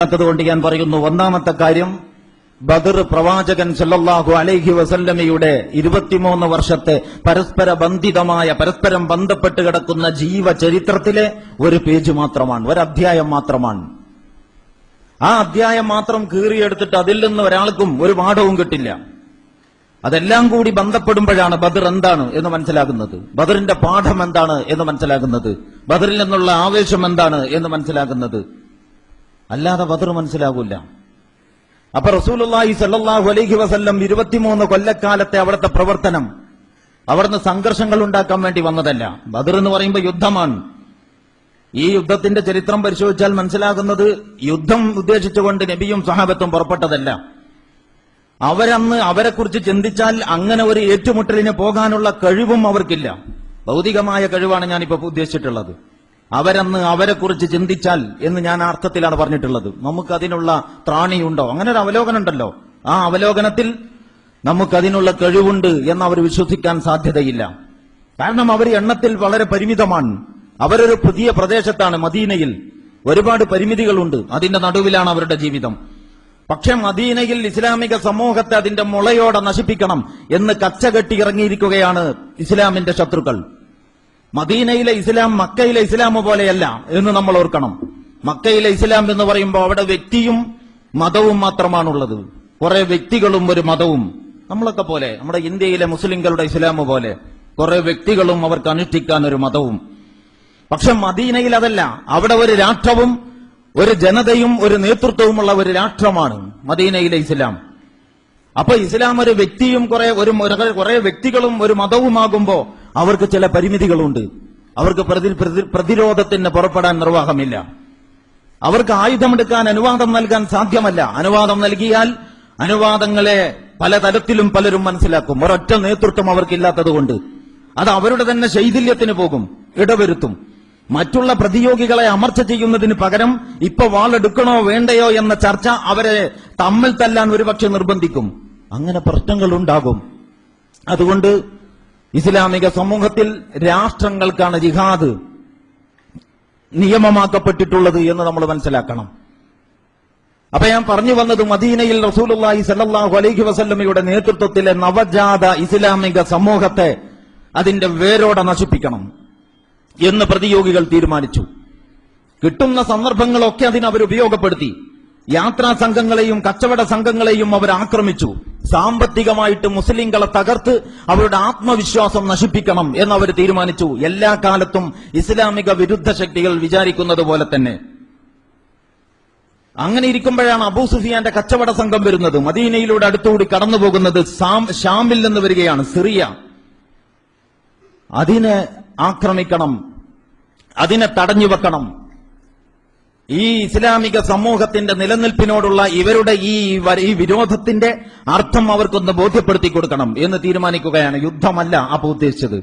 ാത്തതുകൊണ്ട് ഞാൻ പറയുന്നു. ഒന്നാമത്തെ കാര്യം, ബദർ പ്രവാചകൻ സല്ലല്ലാഹു അലൈഹി വസല്ലമയുടെ 23 വർഷത്തെ പരസ്പരം ബന്ധപ്പെട്ട് കിടക്കുന്ന ജീവചരിത്രത്തിലെ ഒരു പേജ് മാത്രമാണ്, ഒരു അധ്യായം മാത്രമാണ്. ആ അധ്യായം മാത്രം കീറിയെടുത്തിട്ട് അതിൽ നിന്ന് ഒരാൾക്കും ഒരു പാഠവും കിട്ടില്ല. അതെല്ലാം കൂടി ബന്ധപ്പെടുമ്പോഴാണ് ബദർ എന്താണ് എന്ന് മനസ്സിലാകുന്നത്, ബദറിന്റെ പാഠം എന്താണ് എന്ന് മനസ്സിലാകുന്നത്, ബദറിൽ നിന്നുള്ള ആവേശം എന്താണ് എന്ന് മനസ്സിലാകുന്നത്. അല്ലാതെ ബദർ മനസ്സിലാകൂല. അപ്പൊ റസൂലുള്ളാഹി സ്വല്ലല്ലാഹു അലൈഹി വസല്ലം 23 കൊല്ലക്കാലത്തെ അവിടുത്തെ പ്രവർത്തനം അവിടുന്ന് സംഘർഷങ്ങൾ ഉണ്ടാക്കാൻ വേണ്ടി വന്നതല്ല. ബദർ എന്ന് പറയുമ്പോൾ യുദ്ധമാണ്. ഈ യുദ്ധത്തിന്റെ ചരിത്രം പരിശോധിച്ചാൽ മനസ്സിലാകുന്നത് യുദ്ധം ഉദ്ദേശിച്ചുകൊണ്ട് നബിയും സ്വഹാബത്തും പുറപ്പെട്ടതല്ല. അവരന്ന് അവരെക്കുറിച്ച് ചിന്തിച്ചാൽ അങ്ങനെ ഒരു ഏറ്റുമുട്ടലിന് പോകാനുള്ള കഴിവും അവർക്കില്ല. ഭൗതികമായ കഴിവാണ് ഞാനിപ്പോ ഉദ്ദേശിച്ചിട്ടുള്ളത്. അവരന്ന് അവരെക്കുറിച്ച് ചിന്തിച്ചാൽ എന്ന് ഞാൻ അർത്ഥത്തിലാണ് പറഞ്ഞിട്ടുള്ളത്. നമുക്കതിനുള്ള ത്രാണിയുണ്ടോ? അങ്ങനെ ഒരു അവലോകനം ഉണ്ടല്ലോ. ആ അവലോകനത്തിൽ നമുക്കതിനുള്ള കഴിവുണ്ട് എന്ന് അവർ വിശ്വസിക്കാൻ സാധ്യതയില്ല. കാരണം അവർ എണ്ണത്തിൽ വളരെ പരിമിതമാണ്. അവരൊരു പുതിയ പ്രദേശത്താണ്, മദീനയിൽ ഒരുപാട് പരിമിതികളുണ്ട്. അതിന്റെ നടുവിലാണ് അവരുടെ ജീവിതം. പക്ഷെ മദീനയിൽ ഇസ്ലാമിക സമൂഹത്തെ അതിന്റെ മുളയോടെ നശിപ്പിക്കണം എന്ന് കച്ചകെട്ടി ഇറങ്ങിയിരിക്കുകയാണ് ഇസ്ലാമിന്റെ ശത്രുക്കൾ. മദീനയിലെ ഇസ്ലാം മക്കയിലെ ഇസ്ലാം പോലെയല്ല എന്ന് നമ്മൾ ഓർക്കണം. മക്കയിലെ ഇസ്ലാം എന്ന് പറയുമ്പോൾ അവിടെ വ്യക്തിയും മതവും മാത്രമാണുള്ളത്. കുറെ വ്യക്തികളും ഒരു മതവും. നമ്മളൊക്കെ പോലെ, നമ്മുടെ ഇന്ത്യയിലെ മുസ്ലിങ്ങളുടെ ഇസ്ലാം പോലെ കുറെ വ്യക്തികളും അവർക്ക് അനുഷ്ഠിക്കാൻ ഒരു മതവും. പക്ഷെ മദീനയിൽ അതല്ല. അവിടെ ഒരു രാഷ്ട്രവും ഒരു ജനതയും ഒരു നേതൃത്വവുമുള്ള ഒരു രാഷ്ട്രമാണ് മദീനയിലെ ഇസ്ലാം. അപ്പൊ ഇസ്ലാം ഒരു വ്യക്തിയും കുറെ വ്യക്തികളും ഒരു മതവുമാകുമ്പോ അവർക്ക് ചില പരിമിതികളുണ്ട്. അവർക്ക് പ്രതിരോധത്തിന് പുറപ്പെടാൻ നിർവാഹമില്ല. അവർക്ക് ആയുധമെടുക്കാൻ അനുവാദം നൽകാൻ സാധ്യമല്ല. അനുവാദം നൽകിയാൽ അനുവാദങ്ങളെ പലതരത്തിലും പലരും മനസ്സിലാക്കും. ഒരൊറ്റ നേതൃത്വം അവർക്കില്ലാത്തതുകൊണ്ട് അത് അവരുടെ തന്നെ ശൈഥില്യത്തിന് പോകും, ഇടവരുത്തും. മറ്റുള്ള പ്രതിയോഗികളെ അമർച്ച ചെയ്യുന്നതിന് പകരം ഇപ്പൊ വാളെടുക്കണോ വേണ്ടയോ എന്ന ചർച്ച അവരെ തമ്മിൽ തല്ലാൻ ഒരുപക്ഷെ നിർബന്ധിക്കും. അങ്ങനെ പ്രശ്നങ്ങൾ ഉണ്ടാകും. അതുകൊണ്ട് ഇസ്ലാമിക സമൂഹത്തിൽ രാഷ്ട്രങ്ങൾക്കാണ് ജിഹാദ് നിയമമാക്കപ്പെട്ടിട്ടുള്ളത് എന്ന് നമ്മൾ മനസ്സിലാക്കണം. അപ്പൊ ഞാൻ പറഞ്ഞു വന്നത്, മദീനയിൽ റസൂലുള്ളാഹി സ്വല്ലല്ലാഹു അലൈഹി വസല്ലമയുടെ നേതൃത്വത്തിലെ നവജാത ഇസ്ലാമിക സമൂഹത്തെ അതിന്റെ വേരോടെ നശിപ്പിക്കണം എന്ന് പ്രതിയോഗികൾ തീരുമാനിച്ചു. കിട്ടുന്ന സന്ദർഭങ്ങളൊക്കെ അതിനവർ ഉപയോഗപ്പെടുത്തി. യാത്രാ സംഘങ്ങളെയും കച്ചവട സംഘങ്ങളെയും അവർ ആക്രമിച്ചു. സാമ്പത്തികമായിട്ട് മുസ്ലിങ്ങളെ തകർത്ത് അവരുടെ ആത്മവിശ്വാസം നശിപ്പിക്കണം എന്നവർ തീരുമാനിച്ചു. എല്ലാ കാലത്തും ഇസ്ലാമിക വിരുദ്ധ ശക്തികൾ വിചാരിക്കുന്നത് പോലെ തന്നെ. അങ്ങനെ ഇരിക്കുമ്പോഴാണ് അബൂ സുഫിയാന്റെ കച്ചവട സംഘം വരുന്നത്. മദീനയിലൂടെ അടുത്തുകൂടി കടന്നുപോകുന്നത്. ഷാമിൽ നിന്ന് വരികയാണ്, സിറിയ. അതിനെ ആക്രമിക്കണം, അതിനെ തടഞ്ഞുവെക്കണം. ഈ ഇസ്ലാമിക സമൂഹത്തിന്റെ നിലനിൽപ്പിനോടുള്ള ഇവരുടെ ഈ വിരോധത്തിന്റെ അർത്ഥം അവർക്കൊന്ന് ബോധ്യപ്പെടുത്തി കൊടുക്കണം എന്ന് തീരുമാനിക്കുകയാണ്. യുദ്ധമല്ല അപ്പൊ ഉദ്ദേശിച്ചത്.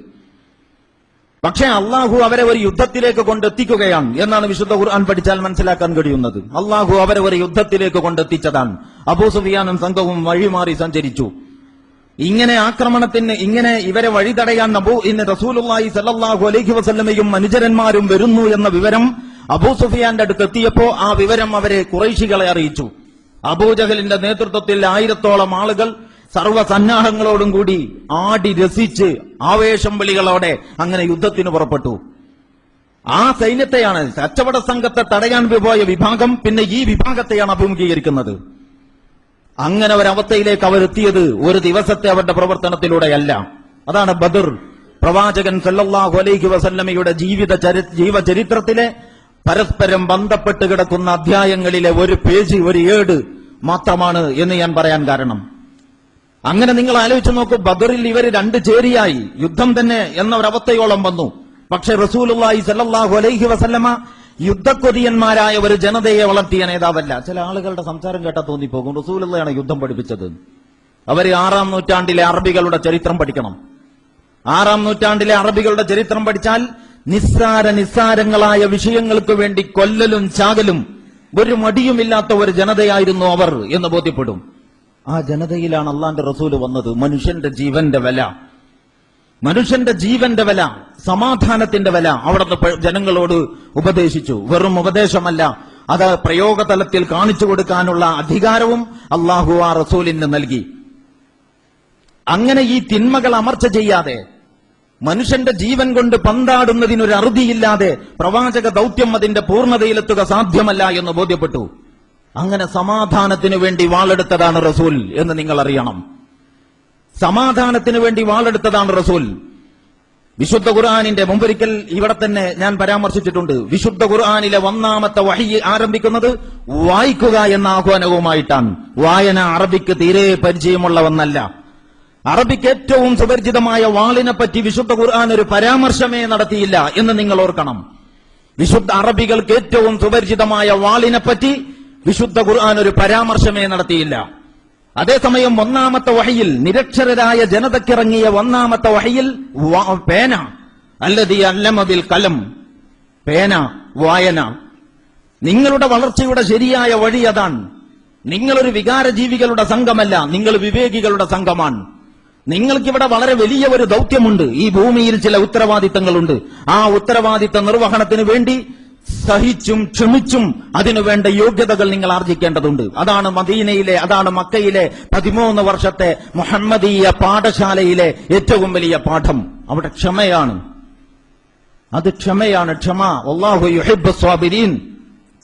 പക്ഷേ അള്ളാഹു അവരെ ഒരു യുദ്ധത്തിലേക്ക് കൊണ്ടെത്തിക്കുകയാണ് എന്നാണ് വിശുദ്ധ ഖുർആൻ പഠിച്ചാൽ മനസ്സിലാക്കാൻ കഴിയുന്നത്. അള്ളാഹു അവരെ ഒരു യുദ്ധത്തിലേക്ക് കൊണ്ടെത്തിച്ചതാണ്. അബൂ സുഫിയാനും സംഘവും വഴിമാറി സഞ്ചരിച്ചു. ഇങ്ങനെ ആക്രമണത്തിന്, ഇങ്ങനെ ഇവരെ വഴിതടയാൻ ഇന്ന് റസൂലുള്ളാഹി സ്വല്ലല്ലാഹു അലൈഹി വസല്ലമയും അനുചരന്മാരും വരുന്നു എന്ന വിവരം അബൂ സുഫിയാന്റെ അടുത്ത് എത്തിയപ്പോ ആ വിവരം അവരെ ഖുറൈശികളെ അറിയിച്ചു. അബൂജഹലിന്റെ നേതൃത്വത്തിൽ 1000-ഓളം ആളുകൾ സർവ്വസന്നാഹങ്ങളോടും കൂടി ആടി രസിച്ച് ആവേശം വിളികളോടെ അങ്ങനെ യുദ്ധത്തിന് പുറപ്പെട്ടു. ആ സൈന്യത്തെയാണ്, കച്ചവട സംഘത്തെ തടയാൻ പോയ വിഭാഗം പിന്നെ ഈ വിഭാഗത്തെയാണ് അഭിമുഖീകരിക്കുന്നത്. അങ്ങനെ ഒരവസ്ഥയിലേക്ക് അവരെത്തിയത് ഒരു ദിവസത്തെ അവരുടെ പ്രവർത്തനത്തിലൂടെയല്ല. അതാണ് ബദർ. പ്രവാചകൻ സല്ലല്ലാഹു അലൈഹി വസല്ലമയുടെ ജീവചരിത്രത്തിലെ പരസ്പരം ബന്ധപ്പെട്ട് കിടക്കുന്ന അധ്യായങ്ങളിലെ ഒരു പേജ്, ഒരു ഏട് മാത്രമാണ് എന്ന് ഞാൻ പറയാൻ കാരണം. അങ്ങനെ നിങ്ങൾ ആലോചിച്ച് നോക്കൂ, ബദറിൽ ഇവർ രണ്ട് ചേരിയായി യുദ്ധം തന്നെ എന്ന ഒരവസ്ഥയോളം വന്നു. പക്ഷെ റസൂലുള്ളാഹി സ്വല്ലല്ലാഹു അലൈഹി വസല്ലമ യുദ്ധക്കൊതിയന്മാരായ ഒരു ജനതയെ വളർത്തിയ നേതാവല്ല. ചില ആളുകളുടെ സംസാരം കേട്ടാൽ തോന്നിപ്പോകും റസൂലുള്ളാഹിയാണ് യുദ്ധം പഠിപ്പിച്ചത്. അവർ 6-ാം നൂറ്റാണ്ടിലെ അറബികളുടെ ചരിത്രം പഠിക്കണം. 6-ാം നൂറ്റാണ്ടിലെ അറബികളുടെ ചരിത്രം പഠിച്ചാൽ നിസ്സാരങ്ങളായ വിഷയങ്ങൾക്ക് വേണ്ടി കൊല്ലലും ചാകലും ഒരു മടിയുമില്ലാത്ത ഒരു ജനതയായിരുന്നു അവർ എന്ന് ബോധ്യപ്പെടും. ആ ജനതയിലാണ് അള്ളാന്റെ റസൂല് വന്നത്. മനുഷ്യന്റെ ജീവന്റെ വില, മനുഷ്യന്റെ ജീവന്റെ വില, സമാധാനത്തിന്റെ വില അവിടുന്ന് ജനങ്ങളോട് ഉപദേശിച്ചു. വെറും ഉപദേശമല്ല, അത് പ്രയോഗതലത്തിൽ കാണിച്ചു കൊടുക്കാനുള്ള അധികാരവും അള്ളാഹു ആ റസൂലിന് നൽകി. അങ്ങനെ ഈ തിന്മകൾ അമർച്ച ചെയ്യാതെ മനുഷ്യന്റെ ജീവൻ കൊണ്ട് പന്താടുന്നതിനൊരു അറുതിയില്ലാതെ പ്രവാചക ദൗത്യം അതിന്റെ പൂർണ്ണതയിലെത്തുക സാധ്യമല്ല എന്ന് ബോധ്യപ്പെട്ടു. അങ്ങനെ സമാധാനത്തിനു വേണ്ടി വാളെടുത്തതാണ് റസൂൽ എന്ന് നിങ്ങൾ അറിയണം. സമാധാനത്തിനു വേണ്ടി വാളെടുത്തതാണ് റസൂൽ. വിശുദ്ധ ഖുർആനിന്റെ മുമ്പൊരിക്കൽ ഇവിടെ തന്നെ ഞാൻ പരാമർശിച്ചിട്ടുണ്ട്. വിശുദ്ധ ഖുർആനിലെ ഒന്നാമത്തെ വഹി ആരംഭിക്കുന്നത് വായിക്കുക എന്ന ആഹ്വാനവുമായിട്ടാണ്. വായന അറബിക്ക് തീരെ പരിചയമുള്ള ഒന്നല്ല. അറബിക്ക് ഏറ്റവും സുപരിചിതമായ വാളിനെ പറ്റി വിശുദ്ധ ഖുർആൻ ഒരു പരാമർശമേ നടത്തിയില്ല എന്ന് നിങ്ങൾ ഓർക്കണം. വിശുദ്ധ അറബികൾക്ക് ഏറ്റവും സുപരിചിതമായ വാളിനെ പറ്റി വിശുദ്ധ ഖുർആൻ ഒരു പരാമർശമേ നടത്തിയില്ല. അതേസമയം ഒന്നാമത്തെ വഹയിൽ, നിരക്ഷരരായ ജനതയ്ക്കിറങ്ങിയ ഒന്നാമത്തെ വഹയിൽ പേന, അല്ലദീ അല്ലമ ബിൽ കലം, പേന, വായന. നിങ്ങളുടെ വളർച്ചയുടെ ശരിയായ വഴി അതാണ്. നിങ്ങളൊരു വികാരജീവികളുടെ സംഘമല്ല, നിങ്ങൾ വിവേകികളുടെ സംഘമാണ്. നിങ്ങൾക്കിവിടെ വളരെ വലിയ ഒരു ദൗത്യമുണ്ട്. ഈ ഭൂമിയിൽ ചില ഉത്തരവാദിത്തങ്ങളുണ്ട്. ആ ഉത്തരവാദിത്ത നിർവഹണത്തിന് വേണ്ടി സഹിച്ചും ക്ഷമിച്ചും അതിനുവേണ്ട യോഗ്യതകൾ നിങ്ങൾ ആർജിക്കേണ്ടതുണ്ട്. അതാണ് മദീനയിലെ, അതാണ് മക്കയിലെ 13 വർഷത്തെ മുഹമ്മദീയ പാഠശാലയിലെ ഏറ്റവും വലിയ പാഠം. അവിടെ ക്ഷമയാണ്. അത് ക്ഷമയാണ്. ക്ഷമ. വല്ലാഹു യുഹിബ്ബുസ് സ്വാബിരീൻ.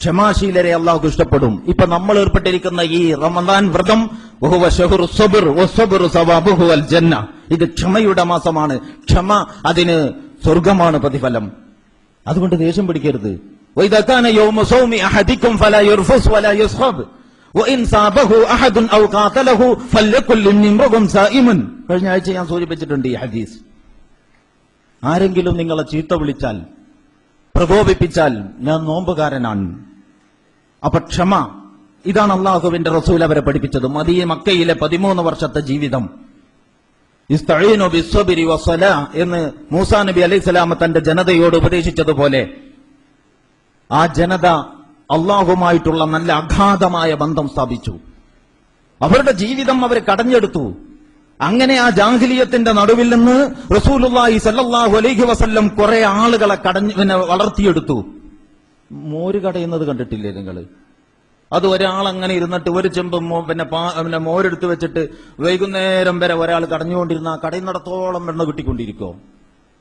ക്ഷമാശീലരെ അള്ളാഹു ഇഷ്ടപ്പെടും. ഇപ്പൊ നമ്മൾ ഏർപ്പെട്ടിരിക്കുന്ന ഈ റമദാൻ വ്രതം വഹുവ ശഹ്റു സ്വബ്ർ വസ്സബ്റു സവാബുഹു അൽ ജന്ന. ഇത് ക്ഷമയുടെ മാസമാണ്. ക്ഷമ, അതിന് സ്വർഗമാണ് പ്രതിഫലം. അതുകൊണ്ട് ദേഷ്യം പിടിക്കരുത്. വഇദാ കാന യൗമു സൗമി അഹദികും ഫലാ യർഫുസ് വലാ യസ്ഖബ് വഇൻ സാബഹു അഹദുൻ ഔ ഖാതലഹു ഫല്യകുൽ ഇംറുഉൻ സായിമുൻ. കഴിഞ്ഞ ആഴ്ച ഞാൻ സൂചിപ്പിച്ചിട്ടുണ്ട് ഈ ഹദീസ്. ആരെങ്കിലും നിങ്ങളെ ചീത്ത വിളിച്ചാൽ, പ്രകോപിപ്പിച്ചാൽ, ഞാൻ നോമ്പുകാരനാണ്. അപ്പൊ ക്ഷമ, ഇതാണ് അള്ളാഹുവിന്റെ റസൂൽ അവരെ പഠിപ്പിച്ചത്. മക്കയിലെ 13 വർഷത്തെ ജീവിതം. ഇസ്തഈനു ബിസ്സബ്രി വസ്സലാ എന്ന് മൂസാ നബി അലൈഹിസ്സലാം തന്റെ ജനതയോട് ഉപദേശിച്ചതുപോലെ ആ ജനത അള്ളാഹുമായിട്ടുള്ള നല്ല അഗാധമായ ബന്ധം സ്ഥാപിച്ചു. അവരുടെ ജീവിതം അവർ കടഞ്ഞെടുത്തു. അങ്ങനെ ആ ജാഹിലിയത്തിന്റെ നടുവിൽ നിന്ന് റസൂലുള്ളാഹി സ്വല്ലല്ലാഹു അലൈഹി വസല്ലം കുറെ ആളുകളെ വളർത്തിയെടുത്തു. മോര് കടയുന്നത് കണ്ടിട്ടില്ലേ നിങ്ങൾ? അത് ഒരാൾ അങ്ങനെ ഇരുന്നിട്ട് ഒരു ചെമ്പ് പിന്നെ മോരെടുത്ത് വെച്ചിട്ട് വൈകുന്നേരം വരെ ഒരാൾ കടഞ്ഞുകൊണ്ടിരുന്ന കടയുന്നിടത്തോളം വെണ്ണ കിട്ടിക്കൊണ്ടിരിക്കോ?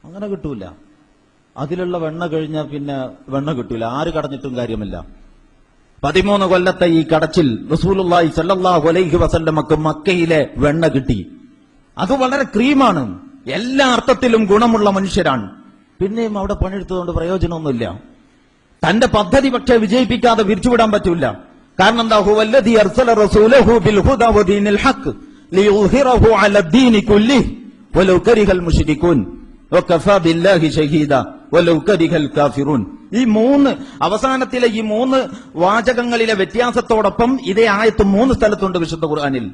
അങ്ങനെ കിട്ടൂല. അതിലുള്ള വെണ്ണ കഴിഞ്ഞാൽ പിന്നെ വെണ്ണ കിട്ടൂല. ആര് കടഞ്ഞിട്ടും കാര്യമില്ല. 13 കൊല്ലത്തെ ഈ കടച്ചിൽ റസൂലുള്ളാഹി സ്വല്ലല്ലാഹു അലൈഹി വസല്ലമക്ക് മക്കയിലെ വെണ്ണ കിട്ടി. അത് വളരെ ക്രീമാണ്. എല്ലാ അർത്ഥത്തിലും ഗുണമുള്ള മനുഷ്യരാണ്. പിന്നെയും അവിടെ പണിയെടുത്തതുകൊണ്ട് പ്രയോജനമൊന്നുമില്ല. തന്റെ പദ്ധതി പക്ഷേ വിജയിപ്പിക്കാതെ പിരിച്ചുവിടാൻ പറ്റൂല. കാരണം എന്താ? ഹുവല്ലദീ അർസല റസൂലഹു ബിൽ ഹുദാ വദീനിൽ ഹഖ് ലിയുദ്ഹിറഹു അലദ്ദീനി കുല്ലിഹി വലൗ കരിഹൽ മുശ്രികൂൻ വകഫാ ബില്ലാഹി ഷഹീദ വലൗ കരിഹൽ കാഫിറൂൻ. ഈ അവസാനത്തിലെ ഈ 3 വാചകങ്ങളിലെ വ്യത്യാസത്തോടൊപ്പം ഇതേ ആയത്ത് 3 സ്ഥലത്തുണ്ട് വിശുദ്ധ ഖുർആനിൽ.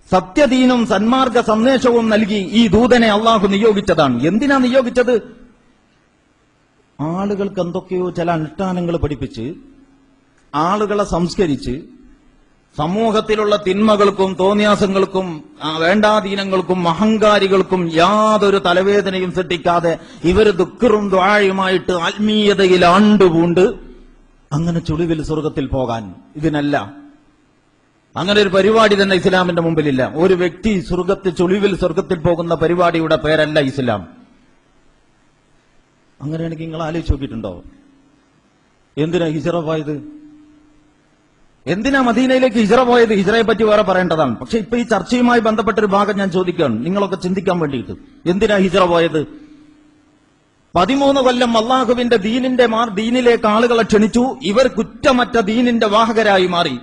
സത്യദീനും സന്മാർഗ സന്ദേശവും നൽകി ഈ ദൂതനെ അള്ളാഹു നിയോഗിച്ചതാണ്. എന്തിനാ നിയോഗിച്ചത്? ആളുകൾക്ക് എന്തൊക്കെയോ ചില അനുഷ്ഠാനങ്ങൾ പഠിപ്പിച്ച്, ആളുകളെ സംസ്കരിച്ച്, സമൂഹത്തിലുള്ള തിന്മകൾക്കും തോന്നിയാസങ്ങൾക്കും വേണ്ടാധീനങ്ങൾക്കും അഹങ്കാരികൾക്കും യാതൊരു തലവേദനയും സൃഷ്ടിക്കാതെ ഇവര് ദുഃഖറും ദ്വാഴയുമായിട്ട് ആത്മീയതയിൽ ആണ്ടുപൂണ്ട് അങ്ങനെ ചുളിവിൽ സ്വർഗത്തിൽ പോകാൻ. ഇതിനല്ല. അങ്ങനെ ഒരു പരിപാടി തന്നെ ഇസ്ലാമിന്റെ മുമ്പിലില്ല. ഒരു വ്യക്തി ചുളിവിൽ സ്വർഗത്തിൽ പോകുന്ന പരിപാടിയുടെ പേരല്ല ഇസ്ലാം. അങ്ങനെയാണെങ്കിൽ നിങ്ങൾ ആലോചിച്ച് നോക്കിയിട്ടുണ്ടോ? എന്തിനാ ഹിജറ പോയത്? എന്തിനാ മദീനയിലേക്ക് ഹിജറ പോയത്? ഹിജറയെ പറ്റി വേറെ പറയേണ്ടതാണ്. പക്ഷെ ഇപ്പൊ ഈ ചർച്ചയുമായി ബന്ധപ്പെട്ടൊരു ഭാഗം ഞാൻ ചോദിക്കുകയാണ്, നിങ്ങളൊക്കെ ചിന്തിക്കാൻ വേണ്ടിയിട്ട്. എന്തിനാ ഹിജറ പോയത്? 13 കൊല്ലം അള്ളാഹുവിന്റെ ദീനിലേക്ക് ആളുകളെ ക്ഷണിച്ചു. ഇവർ കുറ്റമറ്റ ദീനിന്റെ വാഹകരായി മാറി.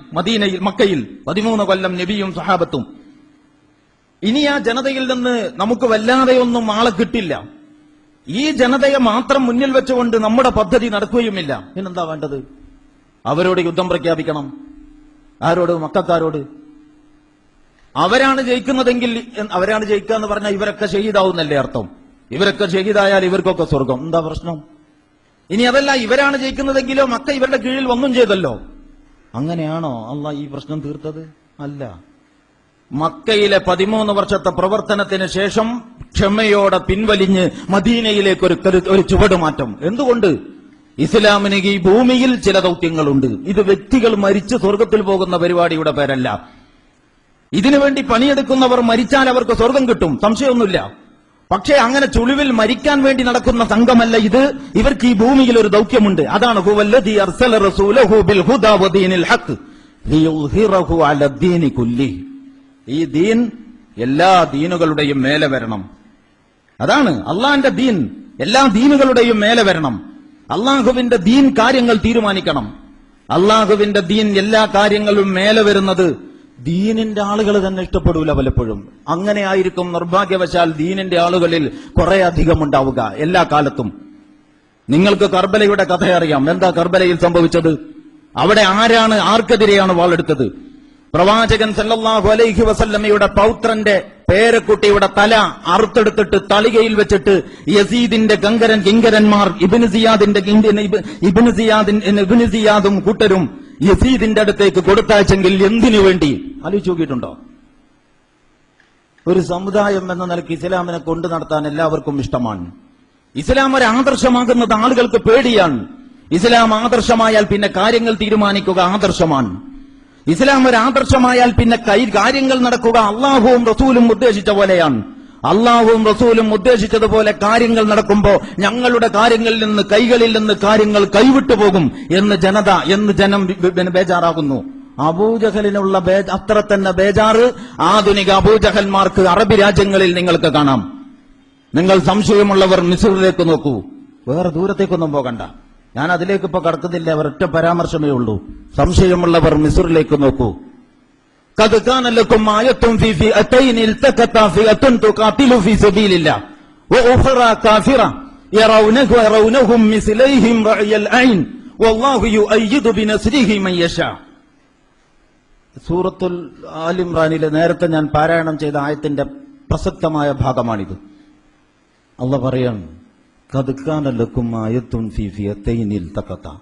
മക്കയിൽ 13 കൊല്ലം നബിയും സഹാബത്തും. ഇനി ആ ജനതയിൽ നിന്ന് നമുക്ക് വല്ലാതെയൊന്നും ആളെ കിട്ടില്ല. ഈ ജനതയെ മാത്രം മുന്നിൽ വെച്ചുകൊണ്ട് നമ്മുടെ പദ്ധതി നടക്കുകയുമില്ല. പിന്നെന്താ വേണ്ടത്? അവരോട് യുദ്ധം പ്രഖ്യാപിക്കണം. ആരോട്? മക്കക്കാരോട്. അവരാണ് ജയിക്കുന്നതെങ്കിൽ, അവരാണ് ജയിക്കുക എന്ന് പറഞ്ഞാൽ ഇവരൊക്കെ ഷഹീദാവുന്നല്ലേ അർത്ഥം? ഇവരൊക്കെ ഷഹീദായാൽ ഇവർക്കൊക്കെ സ്വർഗം. എന്താ പ്രശ്നം? ഇനി അതല്ല, ഇവരാണ് ജയിക്കുന്നതെങ്കിലോ മക്ക ഇവരുടെ കീഴിൽ വന്നും ചെയ്തല്ലോ. അങ്ങനെയാണോ അള്ളാഹ് ഈ പ്രശ്നം തീർത്തത്? അല്ല. മക്കയിലെ 13 വർഷത്തെ പ്രവർത്തനത്തിന് ശേഷം ക്ഷമയോടെ പിൻവലിഞ്ഞ് മദീനയിലേക്ക് ഒരു ചുവടുമാറ്റം. എന്തുകൊണ്ട്? ഇസ്ലാമിന് ഈ ഭൂമിയിൽ ചില ദൗത്യങ്ങളുണ്ട്. ഇത് വ്യക്തികൾ മരിച്ച് സ്വർഗത്തിൽ പോകുന്ന പരിപാടിയുടെ പേരല്ല. ഇതിനുവേണ്ടി പണിയെടുക്കുന്നവർ മരിച്ചാൽ അവർക്ക് സ്വർഗം കിട്ടും, സംശയമൊന്നുമില്ല. പക്ഷേ അങ്ങനെ ചുളിവിൽ മരിക്കാൻ വേണ്ടി നടക്കുന്ന സംഘമല്ല ഇത്. ഇവർക്ക് ഈ ഭൂമിയിൽ ഒരു ദൗത്യമുണ്ട്. അതാണ് ഹുവല്ലദീ അർസല റസൂലഹു ബിൽ ഹുദാ വദീനിൽ ഹഖ് ലിയുദ്ഹിറഹു അലാ ദീനി കുല്ലിഹി. ഈ ദീൻ എല്ലാ ദീനുകളുടെയും മേലെ വരണം. അതാണ് അള്ളാന്റെ ദീൻ, എല്ലാ ദീനുകളുടെയും മേലെ വരണം. അള്ളാഹുവിന്റെ ദീൻ കാര്യങ്ങൾ തീരുമാനിക്കണം. അള്ളാഹുവിന്റെ ദീൻ എല്ലാ കാര്യങ്ങളും മേലെ വരുന്നത് ദീനിന്റെ ആളുകൾ തന്നെ ഇഷ്ടപ്പെടൂല പലപ്പോഴും. അങ്ങനെ ആയിരിക്കും നിർഭാഗ്യവശാൽ ദീനിന്റെ ആളുകളിൽ കുറെ അധികം ഉണ്ടാവുക എല്ലാ കാലത്തും. നിങ്ങൾക്ക് കർബലയുടെ കഥ അറിയാം. എന്താ കർബലയിൽ സംഭവിച്ചത്? അവിടെ ആരാണ് ആർക്കെതിരെയാണ് വാളെടുത്തത്? പ്രവാചകൻ സല്ലല്ലാഹു അലൈഹി വസല്ലമയുടെ പൗത്രന്റെ പേരക്കുട്ടിയുടെ തല അറുത്തെടുത്തിട്ട് തളികയിൽ വെച്ചിട്ട് യസീദിന്റെ കിങ്കരന്മാർ ഇബ്നു സിയാദും കൂട്ടരും യസീദിന്റെ അടുത്തേക്ക് കൊടുത്തയച്ചെങ്കിൽ എന്തിനു വേണ്ടി ആലോചിച്ച് നോക്കിയിട്ടുണ്ടോ? ഒരു സമുദായം എന്ന നിലയ്ക്ക് ഇസ്ലാമിനെ കൊണ്ടു നടത്താൻ എല്ലാവർക്കും ഇഷ്ടമാണ്. ഇസ്ലാം ഒരു ആദർശമാകുന്നത് ആളുകൾക്ക് പേടിയാണ്. ഇസ്ലാം ആദർശമായാൽ പിന്നെ കാര്യങ്ങൾ തീരുമാനിക്കുക ആദർശമാണ്. ഇസ്ലാം ഒരു ആദർശമായാൽ പിന്നെ കാര്യങ്ങൾ നടക്കുക അള്ളാഹുവും റസൂലും ഉദ്ദേശിച്ച പോലെയാണ്. അള്ളാഹുവും റസൂലും ഉദ്ദേശിച്ചതുപോലെ കാര്യങ്ങൾ നടക്കുമ്പോ ഞങ്ങളുടെ കാര്യങ്ങളിൽ നിന്ന് കൈകളിൽ നിന്ന് കാര്യങ്ങൾ കൈവിട്ടു പോകും എന്ന് ജനം ബേജാറാകുന്നു. അബൂജഹലിനുള്ള അത്ര തന്നെ ബേജാറ് ആധുനിക അബൂജഹൽമാർക്ക് അറബി രാജ്യങ്ങളിൽ നിങ്ങൾക്ക് കാണാം. നിങ്ങൾ സംശയമുള്ളവർ മിസ്രിലേക്ക് നോക്കൂ, വേറെ ദൂരത്തേക്കൊന്നും പോകണ്ട. ഞാൻ അതിലേക്ക് ഇപ്പൊ കടക്കുന്നില്ല, ഒരൊറ്റ പരാമർശമേ ഉള്ളൂ. സംശയമുള്ളവർ മിസ്രിലേക്ക് നോക്കൂ. ഖദ് കാന ലക്കും ആയത്തുൻ ഫീ ഫിഅതൈൻ ഇൽതഖതാ ഫിഅത്തുൻ തുഖാതിലു ഫീ സബീലില്ലാഹ് വഉഖറ കാഫിറ യറൗനഹും മിസ്ലൈഹിം റഅയൽ ഐൻ വല്ലാഹു യുഅയ്യിദു ബിനസ്രിഹി മൻ യശാ. സൂറത്തുൽ ആൽ ഇംറാനിലെ നേരത്തെ ഞാൻ പാരായണം ചെയ്ത ആയത്തിന്റെ പ്രസക്തമായ ഭാഗമാണിത്. അല്ലാഹു പറയാണ്, ഖദ് കാന ലക്കും ആയത്തുൻ ഫീ ഫിഅതൈൻ ഇൽതഖതാ.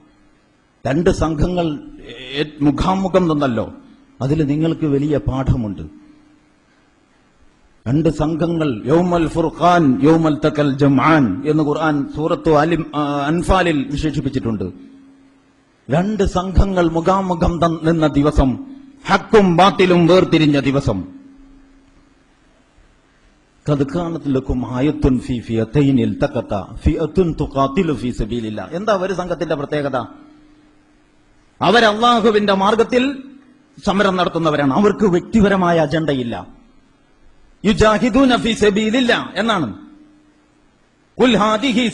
രണ്ട് സംഘങ്ങൾ മുഖാമുഖം നിന്നല്ലോ, അതിൽ നിങ്ങൾക്ക് വലിയ പാഠമുണ്ട്. രണ്ട് സംഘങ്ങൾ യൗമൽ ഫുർഖാൻ യൗമൽ തഖൽ ജംആൻ എന്ന് ഖുർആൻ സൂറത്തു അൻഫാലിൽ വിശേഷിപ്പിച്ചിട്ടുണ്ട്. രണ്ട് സംഘങ്ങൾ മുഖാമുഖം നിന്ന ദിവസം, ഹക്കും ബാത്തിലും വേർതിരിഞ്ഞ ദിവസം. ഖദ് കാനത് ലക്കും ആയത്തുൻ ഫീ ഫിഅതൈൻ ഇൽതഖതാ ഫിഅത്തുൻ തുഖാതിലു ഫീ സബീലില്ലാഹ്. എന്താ ഒരു സംഘത്തിന്റെ പ്രത്യേകത? അവർ അല്ലാഹുവിന്റെ മാർഗത്തിൽ സമരം നടത്തുന്നവരാണ്. അവർക്ക് വ്യക്തിപരമായ അജണ്ടയില്ല. യുജാഹിദൂന ഫീ സബീലില്ലാഹ് എന്നാണ്. ഖുൽ ഹാദിഹി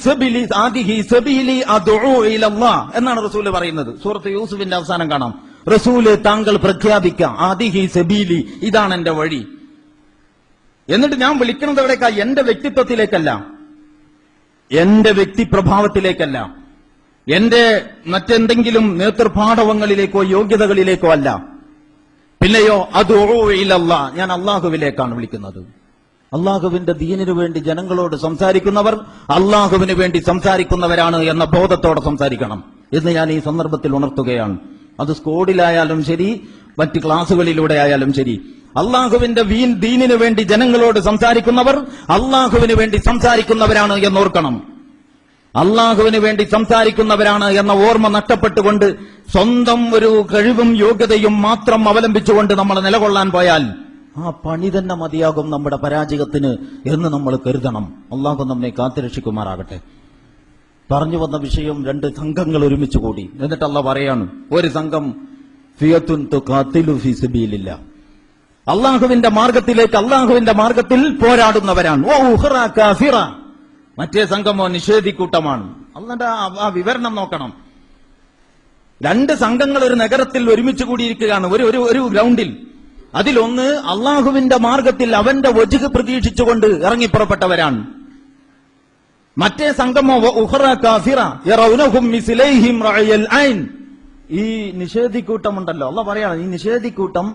സബീലി അദ്ഉ ഇലല്ലാഹ് എന്നാണ് റസൂൽ പറയുന്നത്. സൂറത്ത് യൂസുഫിന്റെ അവസാനം കാണാം. റസൂല് താങ്കൾ പ്രഖ്യാപിക്കുക, ഹാദിഹി സബീലി, ഇതാണ് എന്റെ വഴി. എന്നിട്ട് ഞാൻ വിളിക്കുന്നത് എവിടേക്കാ? എന്റെ വ്യക്തിത്വത്തിലേക്കല്ല, എന്റെ വ്യക്തിപ്രഭാവത്തിലേക്കല്ല, എന്റെ മറ്റെന്തെങ്കിലും നേതൃപാഠവങ്ങളിലേക്കോ യോഗ്യതകളിലേക്കോ അല്ല. പിന്നെയോ അദ്ഉ ഇലല്ലാഹ്, ഞാൻ അള്ളാഹുവിലേക്കാണ് വിളിക്കുന്നത്. അള്ളാഹുവിന്റെ ദീനിനു വേണ്ടി ജനങ്ങളോട് സംസാരിക്കുന്നവർ അള്ളാഹുവിന് വേണ്ടി സംസാരിക്കുന്നവരാണ് എന്ന ബോധത്തോടെ സംസാരിക്കണം എന്ന് ഞാൻ ഈ സന്ദർഭത്തിൽ ഉണർത്തുകയാണ്. അത് സ്കൂളിലായാലും ശരി, മറ്റ് ക്ലാസുകളിലൂടെ ആയാലും ശരി, അള്ളാഹുവിന്റെ ദീനിനു വേണ്ടി ജനങ്ങളോട് സംസാരിക്കുന്നവർ അള്ളാഹുവിന് വേണ്ടി സംസാരിക്കുന്നവരാണ് എന്നോർക്കണം. അള്ളാഹുവിന് വേണ്ടി സംസാരിക്കുന്നവരാണ് എന്ന ഓർമ്മ നഷ്ടപ്പെട്ടുകൊണ്ട് സ്വന്തം ഒരു കഴിവും യോഗ്യതയും മാത്രം അവലംബിച്ചുകൊണ്ട് നമ്മൾ നിലകൊള്ളാൻ പോയാൽ ആ പണി തന്നെ മതിയാകും നമ്മുടെ പരാജയത്തിന് എന്ന് നമ്മൾ കരുതണം. അള്ളാഹു നമ്മെ കാത്തുരക്ഷിക്കുമാറാകട്ടെ. പറഞ്ഞു വന്ന വിഷയം, രണ്ട് സംഘങ്ങൾ ഒരുമിച്ച് കൂടി. എന്നിട്ട് അള്ളാഹു പറയാണ്, ഒരു സംഘം ഫിയത്തുൻ തുഖാതിലു ഫീ സബീലില്ലാഹ്, അള്ളാഹുവിന്റെ മാർഗത്തിലേക്ക് അള്ളാഹുവിന്റെ മാർഗത്തിൽ പോരാടുന്നവരാണ്. ഓ ഉഖറ കാഫിറ, മറ്റേ സംഘമോ നിഷേധിക്കൂട്ടമാണ്. അള്ളാന്റെ ആ വിവരണം നോക്കണം. രണ്ട് സംഘങ്ങൾ ഒരു നഗരത്തിൽ ഒരുമിച്ച് കൂടിയിരിക്കുകയാണ്, ഒരു ഗ്രൗണ്ടിൽ. അതിലൊന്ന് അള്ളാഹുവിന്റെ മാർഗത്തിൽ അവന്റെ വജ്ഹ് പ്രതീക്ഷിച്ചുകൊണ്ട് ഇറങ്ങിപ്പുറപ്പെട്ടവരാണ്. മറ്റേ സംഘമോ ഉഖറ കാഫിറ യറൗനഹും മിസ്ലൈഹിം റഅയൽ ഐൻ. ഈ നിഷേധിക്കൂട്ടമുണ്ടല്ലോ, അള്ളാഹ് പറയാണ്, ഈ നിഷേധിക്കൂട്ടം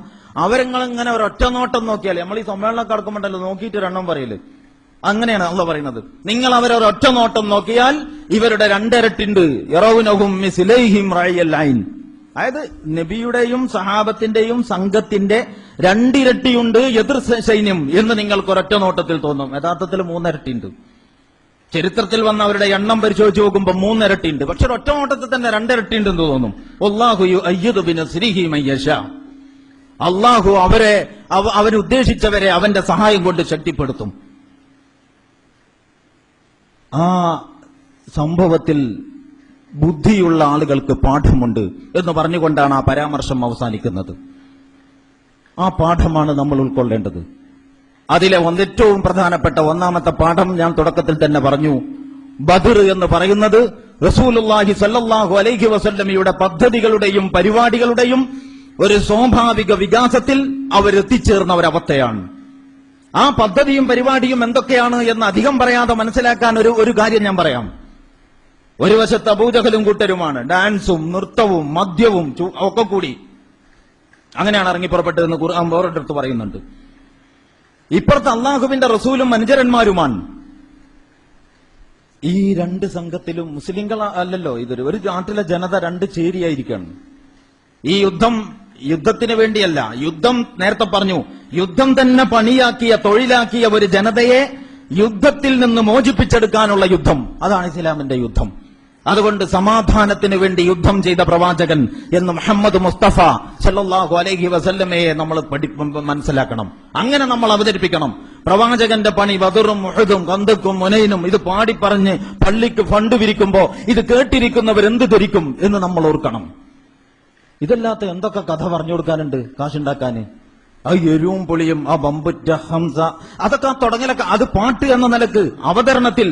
അവരങ്ങളിങ്ങനെ ഒരൊറ്റ നോട്ടം നോക്കിയാൽ, നമ്മൾ ഈ സമ്മേളനം കടക്കുമ്പോണ്ടല്ലോ നോക്കിയിട്ട് രണ്ടെണ്ണം പറയല്, അങ്ങനെയാണ് അള്ളാഹ് പറയുന്നത്. നിങ്ങൾ അവരൊരൊറ്റ നോട്ടം നോക്കിയാൽ ഇവരുടെ രണ്ടിരട്ടുണ്ട്. യറൗനഹും മിസ്ലൈഹിം റഅയൽ ഐൻ. അതായത് നബിയുടെയും സഹാബത്തിന്റെയും സംഘത്തിന്റെ രണ്ടിരട്ടിയുണ്ട് എതിർ സൈന്യം എന്ന് നിങ്ങൾക്ക് ഒരൊറ്റ നോട്ടത്തിൽ തോന്നും. യഥാർത്ഥത്തിൽ മൂന്നിരട്ടിയുണ്ട്. ചരിത്രത്തിൽ വന്ന അവരുടെ എണ്ണം പരിശോധിച്ച് നോക്കുമ്പോൾ 3 ഇരട്ടിയുണ്ട്. പക്ഷെ ഒറ്റ ഓട്ടത്തിൽ തന്നെ 2 ഇരട്ടിയുണ്ടെന്ന് തോന്നും. വല്ലാഹു യുഅയ്യിദു ബിനസ്രിഹി മയ്യശാ. അള്ളാഹു അവനുദ്ദേശിച്ചവരെ അവന്റെ സഹായം കൊണ്ട് ശക്തിപ്പെടുത്തും. ആ സംഭവത്തിൽ ബുദ്ധിയുള്ള ആളുകൾക്ക് പാഠമുണ്ട് എന്ന് പറഞ്ഞുകൊണ്ടാണ് ആ പരാമർശം അവസാനിക്കുന്നത്. ആ പാഠമാണ് നമ്മൾ ഉൾക്കൊള്ളേണ്ടത്. അതിലെ ഏറ്റവും പ്രധാനപ്പെട്ട ഒന്നാമത്തെ പാഠം ഞാൻ തുടക്കത്തിൽ തന്നെ പറഞ്ഞു. ബദർ എന്ന് പറയുന്നത് റസൂലുള്ളാഹി സ്വല്ലല്ലാഹു അലൈഹി വസല്ലമയുടെ പദ്ധതികളുടെയും പരിപാടികളുടെയും ഒരു സ്വാഭാവിക വികാസത്തിൽ അവരെത്തിച്ചേർന്ന ഒരവസ്ഥയാണ്. ആ പദ്ധതിയും പരിപാടിയും എന്തൊക്കെയാണ് എന്ന് അധികം പറയാതെ മനസ്സിലാക്കാൻ ഒരു കാര്യം ഞാൻ പറയാം. ഒരു വശത്ത് അബൂജഹലും കൂട്ടരുമാണ്. ഡാൻസും നൃത്തവും മദ്യവും ഒക്കെ കൂടി അങ്ങനെയാണ് ഇറങ്ങിപ്പുറപ്പെട്ടതെന്ന് ഖുർആൻ വേറൊരിടത്ത് പറയുന്നുണ്ട്. ഇപ്പുറത്ത് അള്ളാഹുവിന്റെ റസൂലും അനുചരന്മാരുമാണ്. ഈ 2 സംഘത്തിലും മുസ്ലിങ്ങൾ അല്ലല്ലോ, ഒരു നാട്ടിലെ ജനത 2 ചേരിയായിരിക്കണം. ഈ യുദ്ധത്തിന് വേണ്ടിയല്ല. യുദ്ധം നേരത്തെ പറഞ്ഞു, യുദ്ധം തന്നെ പണിയാക്കിയ തൊഴിലാക്കിയ ഒരു ജനതയെ യുദ്ധത്തിൽ നിന്ന് മോചിപ്പിച്ചെടുക്കാനുള്ള യുദ്ധം, അതാണ് ഇസ്ലാമിന്റെ യുദ്ധം. അതുകൊണ്ട് സമാധാനത്തിന് വേണ്ടി യുദ്ധം ചെയ്ത പ്രവാചകൻ എന്ന് മുഹമ്മദ് മുസ്തഫ സല്ലല്ലാഹു അലൈഹി വസല്ലമയെ നമ്മൾ മനസ്സിലാക്കണം. അങ്ങനെ നമ്മൾ അവതരിപ്പിക്കണം. പ്രവാചകന്റെ പണി ബദറും ഉഹദും ഖന്തക്കും മുനൈനും ഇത് പാടിപ്പറഞ്ഞ് പള്ളിക്ക് ഫണ്ട് വിരിക്കുമ്പോ ഇത് കേട്ടിരിക്കുന്നവരെന്ത് ധരിക്കും എന്ന് നമ്മൾ ഓർക്കണം. ഇതല്ലാത്ത എന്തൊക്കെ കഥ പറഞ്ഞു കൊടുക്കാനുണ്ട് കാശുണ്ടാക്കാന്. ആ എരുവും പൊളിയും ആ ബമ്പുറ്റ ഹംസ അതൊക്കെ തുടങ്ങലൊക്കെ അത് പാട്ട് എന്ന നിലക്ക് അവതരണത്തിൽ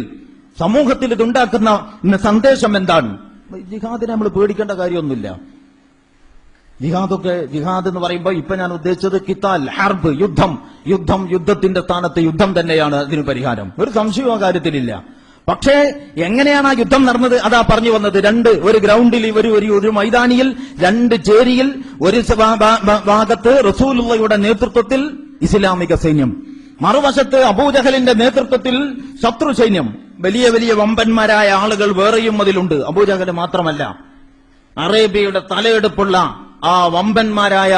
സമൂഹത്തിൽ ഇതുണ്ടാക്കുന്ന സന്ദേശം എന്താണ്? ജിഹാദിനെ നമ്മൾ പേടിക്കേണ്ട കാര്യമൊന്നുമില്ല. ജിഹാദ് എന്ന് പറയുമ്പോൾ ഇപ്പൊ ഞാൻ ഉദ്ദേശിച്ചത് കിതാൽ, ഹർബ്, യുദ്ധത്തിന്റെ സ്ഥാനത്ത് യുദ്ധം തന്നെയാണ് അതിന് പരിഹാരം. ഒരു സംശയവും കാര്യത്തിലില്ല. പക്ഷേ എങ്ങനെയാണ് ആ യുദ്ധം നടന്നത്? അതാ പറഞ്ഞു വന്നത്. ഒരു ഗ്രൗണ്ടിൽ ഒരു മൈതാനിയിൽ 2 ചേരിയിൽ ഒരു ഭാഗത്ത് റസൂലുള്ളാഹിയുടെ നേതൃത്വത്തിൽ ഇസ്ലാമിക സൈന്യം, മറുവശത്ത് അബൂജഹലിന്റെ നേതൃത്വത്തിൽ ശത്രു സൈന്യം. വലിയ വലിയ വമ്പന്മാരായ ആളുകൾ വേറെയും അതിലുണ്ട്. അബൂജഹൽ മാത്രമല്ല, അറേബ്യയുടെ തലയെടുപ്പുള്ള ആ വമ്പന്മാരായ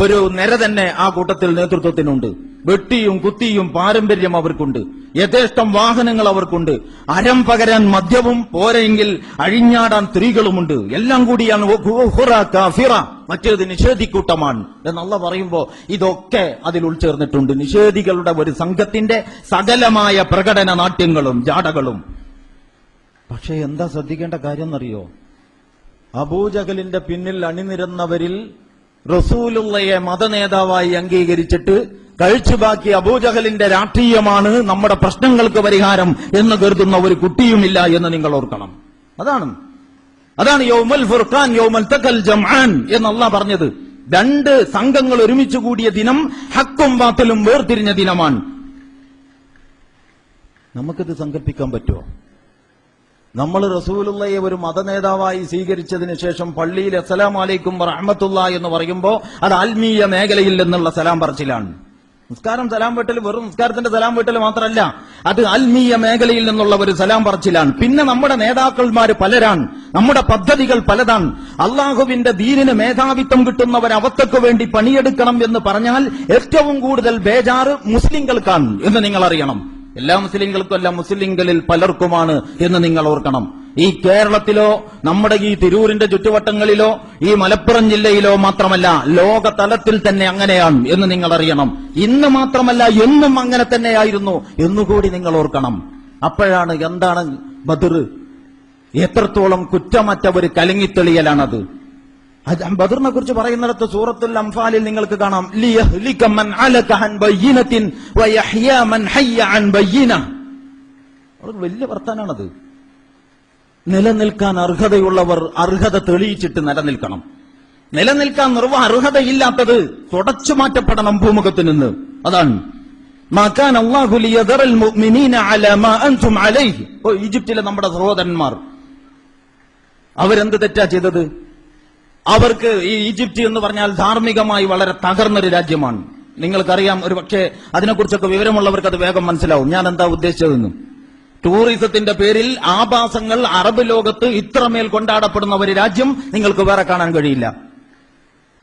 ഒരു നിര തന്നെ ആ കൂട്ടത്തിൽ നേതൃത്വത്തിനുണ്ട്. വെട്ടിയും കുത്തിയും പാരമ്പര്യം അവർക്കുണ്ട്. യഥേഷ്ടം വാഹനങ്ങൾ അവർക്കുണ്ട്. അരം പകരാൻ മദ്യവും പോരെങ്കിൽ അഴിഞ്ഞാടാൻ സ്ത്രീകളുമുണ്ട്. എല്ലാം കൂടിയാണ് മറ്റേത് നിഷേധിക്കൂട്ടമാണ് എന്നല്ല പറയുമ്പോ ഇതൊക്കെ അതിൽ ഉൾച്ചേർന്നിട്ടുണ്ട്. നിഷേധികളുടെ ഒരു സംഘത്തിന്റെ സകലമായ പ്രകടന നാട്യങ്ങളും ജാടകളും. പക്ഷെ എന്താ ശ്രദ്ധിക്കേണ്ട കാര്യം എന്നറിയോ? അബൂജഹലിന്റെ പിന്നിൽ അണിനിരന്നവരിൽ റസൂലുള്ളയെ മതനേതാവായി അംഗീകരിച്ചിട്ട് കഴിച്ചുബാക്കി അബൂജഹലിന്റെ രാഷ്ട്രീയമാണ് നമ്മുടെ പ്രശ്നങ്ങൾക്ക് പരിഹാരം എന്ന് കരുതുന്ന ഒരു കുട്ടിയുമില്ല എന്ന് നിങ്ങൾ ഓർക്കണം. അതാണ് യൗമുൽ ഫുർഖാൻ യൗമുൽ തഖൽ ജംആൻ എന്ന് അല്ലാഹ് പറഞ്ഞത്. 2 സംഘങ്ങൾ ഒരുമിച്ച് കൂടിയ ദിനം ഹക്കും ബാത്തിലും വേർതിരിഞ്ഞ ദിനമാണ്. നമുക്കിത് സങ്കല്പിക്കാൻ പറ്റുമോ? നമ്മൾ റസൂലുള്ളയെ ഒരു മതനേതാവായി സ്വീകരിച്ചതിന് ശേഷം പള്ളിയിൽ അസ്സലാമു അലൈക്കും വറഹ്മത്തുള്ളാഹി എന്ന് പറയുമ്പോൾ അത് ആത്മീയ മേഖലയിൽ നിന്നുള്ള സലാം പറച്ചിലാണ്. നിസ്കാരം സലാം വീട്ടൽ വെറും നിസ്കാരത്തിന്റെ സലാം വീട്ടൽ മാത്രമല്ല, അത് ആത്മീയ മേഖലയിൽ നിന്നുള്ള ഒരു സലാം പറച്ചിലാണ്. പിന്നെ നമ്മുടെ നേതാക്കന്മാര് പലരാണ്, നമ്മുടെ പദ്ധതികൾ പലതാണ്. അള്ളാഹുവിന്റെ ദീനിന് മേധാവിത്വം കിട്ടുന്ന ഒരവസ്ഥയ്ക്ക് വേണ്ടി പണിയെടുക്കണം എന്ന് പറഞ്ഞാൽ ഏറ്റവും കൂടുതൽ ബേജാറ് മുസ്ലിങ്ങൾക്കാണ് എന്ന് നിങ്ങൾ അറിയണം. എല്ലാ മുസ്ലിങ്ങൾക്കുമല്ല, മുസ്ലിങ്ങളിൽ പലർക്കുമാണ് എന്ന് നിങ്ങൾ ഓർക്കണം. ഈ കേരളത്തിലോ നമ്മുടെ ഈ തിരൂരിന്റെ ചുറ്റുവട്ടങ്ങളിലോ ഈ മലപ്പുറം ജില്ലയിലോ മാത്രമല്ല, ലോക തലത്തിൽ തന്നെ അങ്ങനെയാണ് എന്ന് നിങ്ങൾ അറിയണം. ഇന്ന് മാത്രമല്ല എന്നും അങ്ങനെ തന്നെയായിരുന്നു എന്നുകൂടി നിങ്ങൾ ഓർക്കണം. അപ്പോഴാണ് എന്താണ് ബദർ, എത്രത്തോളം കുറ്റമറ്റ ഒരു കലങ്ങിത്തെളിയലാണത്. ബദറിനെ കുറിച്ച് പറയുന്നിടത്ത് സൂറത്തുൽ അംഫാലിൽ നിങ്ങൾക്ക് കാണാം, ലിയഹ്ലിക മൻ അലക അൻ ബയ്യിനത്തിൻ വയഹ്യാ മൻ ഹയ്യ അൻ ബയ്യിന. വലിയ വർത്താനാണത്. നിലനിൽക്കാൻ അർഹതയുള്ളവർ അർഹത തെളിയിച്ചിട്ട് നിലനിൽക്കണം. നിലനിൽക്കാൻ അർഹതയില്ലാത്തത് തുടച്ചു മാറ്റപ്പെടണം ഭൂമുഖത്ത് നിന്ന്. അതാണ് മാ കാന അല്ലാഹു ലിയദറൽ മുഅ്മിനീന അലാ മാ അൻതും അലൈഹി. ഈജിപ്തിലെ നമ്മുടെ സഹോദരന്മാർ അവരെന്ത് തെറ്റാ ചെയ്തത്? അവർക്ക് ഈ ഈജിപ്ത് എന്ന് പറഞ്ഞാൽ ധാർമ്മികമായി വളരെ തകർന്നൊരു രാജ്യമാണ്. നിങ്ങൾക്കറിയാം, ഒരു പക്ഷേ അതിനെക്കുറിച്ചൊക്കെ വിവരമുള്ളവർക്ക് അത് വേഗം മനസ്സിലാവും ഞാൻ എന്താ ഉദ്ദേശിച്ചതെന്ന്. ടൂറിസത്തിന്റെ പേരിൽ ആഭാസങ്ങൾ അറബ് ലോകത്ത് ഇത്രമേൽ കൊണ്ടാടപ്പെടുന്ന ഒരു രാജ്യം നിങ്ങൾക്ക് വേറെ കാണാൻ കഴിയില്ല.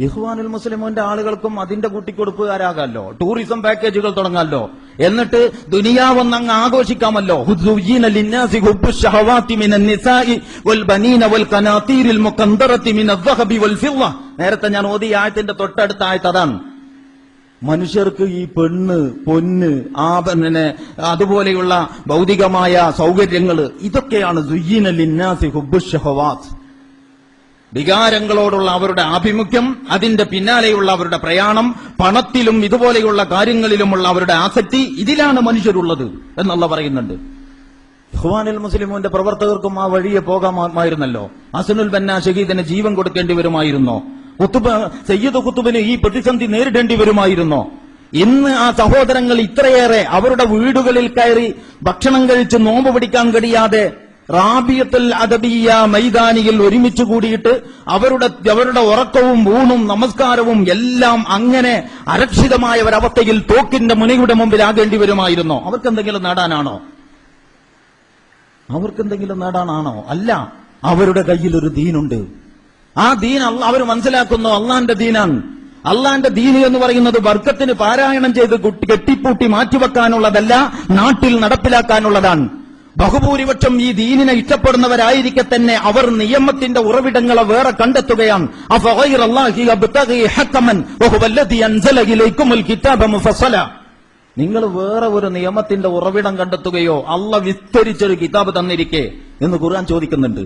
ഇഖ്വാനുൽ മുസ്ലിമിന്റെ ആളുകൾക്കും അതിന്റെ കൂട്ടിക്കൊടുപ്പുകാരാകാമല്ലോ, ടൂറിസം പാക്കേജുകൾ തുടങ്ങാമല്ലോ, എന്നിട്ട് ദുനിയാവൊന്നങ്ങ് ആഘോഷിക്കാമല്ലോ. നേരത്തെ ഞാൻ ഓതിയ ആയത്തിന്റെ തൊട്ടടുത്ത ആയത്ത് അതാണ്. മനുഷ്യർക്ക് ഈ പെണ്ണ്, പൊന്ന്, ആഭരണ, അതുപോലെയുള്ള ഭൗതികമായ സൗകര്യങ്ങൾ, ഇതൊക്കെയാണ് സുയ്യിന ലിന്നാസി ഹുബ്ബുശ് ശഹവാത്ത്. വികാരങ്ങളോടുള്ള അവരുടെ ആഭിമുഖ്യം, അതിന്റെ പിന്നാലെയുള്ള അവരുടെ പ്രയാണം, പണത്തിലും ഇതുപോലെയുള്ള കാര്യങ്ങളിലുമുള്ള അവരുടെ ആസക്തി, ഇതിലാണ് മനുഷ്യരുള്ളത് എന്നുള്ള പറയുന്നുണ്ട്. ഇഖ്വാനുൽ മുസ്ലിമിന്റെ പ്രവർത്തകർക്കും ആ വഴിയെ പോകാമായിരുന്നല്ലോ. ഹസനുൽ ബന്ന ഷഹീദിന് ജീവൻ കൊടുക്കേണ്ടി വരുമായിരുന്നോ? സയ്യിദ് ഖുത്ബിന് ഈ പ്രതിസന്ധി നേരിടേണ്ടി വരുമായിരുന്നോ? ഇന്ന് ആ സഹോദരങ്ങൾ ഇത്രയേറെ അവരുടെ വീടുകളിൽ കയറി ഭക്ഷണം കഴിച്ച് നോമ്പ് പിടിക്കാൻ കഴിയാതെ റാബിയത്തുൽ അദബിയ മൈതാനിയിൽ ഒരുമിച്ച് കൂടിയിട്ട് അവരുടെ ഉറക്കവും ഊണും നമസ്കാരവും എല്ലാം അങ്ങനെ അരക്ഷിതമായ ഒരവസ്ഥയിൽ തോക്കിന്റെ മുനയുടെ മുമ്പിലാകേണ്ടി വരുമായിരുന്നോ? അവർക്കെന്തെങ്കിലും നേടാനാണോ? അല്ല. അവരുടെ കയ്യിൽ ഒരു ദീനുണ്ട്. ആ ദീൻ അവർ മനസ്സിലാക്കുന്നു അള്ളാന്റെ ദീനാണ്. അള്ളാന്റെ ദീൻ എന്ന് പറയുന്നത് ബർക്കത്തിന് പാരായണം ചെയ്ത് കെട്ടിപ്പൂട്ടി മാറ്റിവെക്കാനുള്ളതല്ല, നാട്ടിൽ നടപ്പിലാക്കാനുള്ളതാണ്. ബഹുഭൂരിപക്ഷം ഈ ദീനിനെ ഇഷ്ടപ്പെടുന്നവരായിരിക്കെ തന്നെ അവർ നിയമത്തിന്റെ ഉറവിടങ്ങളെ വേറെ കണ്ടെത്തുകയാണ്. നിങ്ങൾ വേറെ ഒരു നിയമത്തിന്റെ ഉറവിടം കണ്ടെത്തുകയോ? അള്ളാഹ് വിസ്തരിച്ചൊരു കിതാബ് തന്നിരിക്കെ എന്ന് ഖുർആൻ ചോദിക്കുന്നുണ്ട്.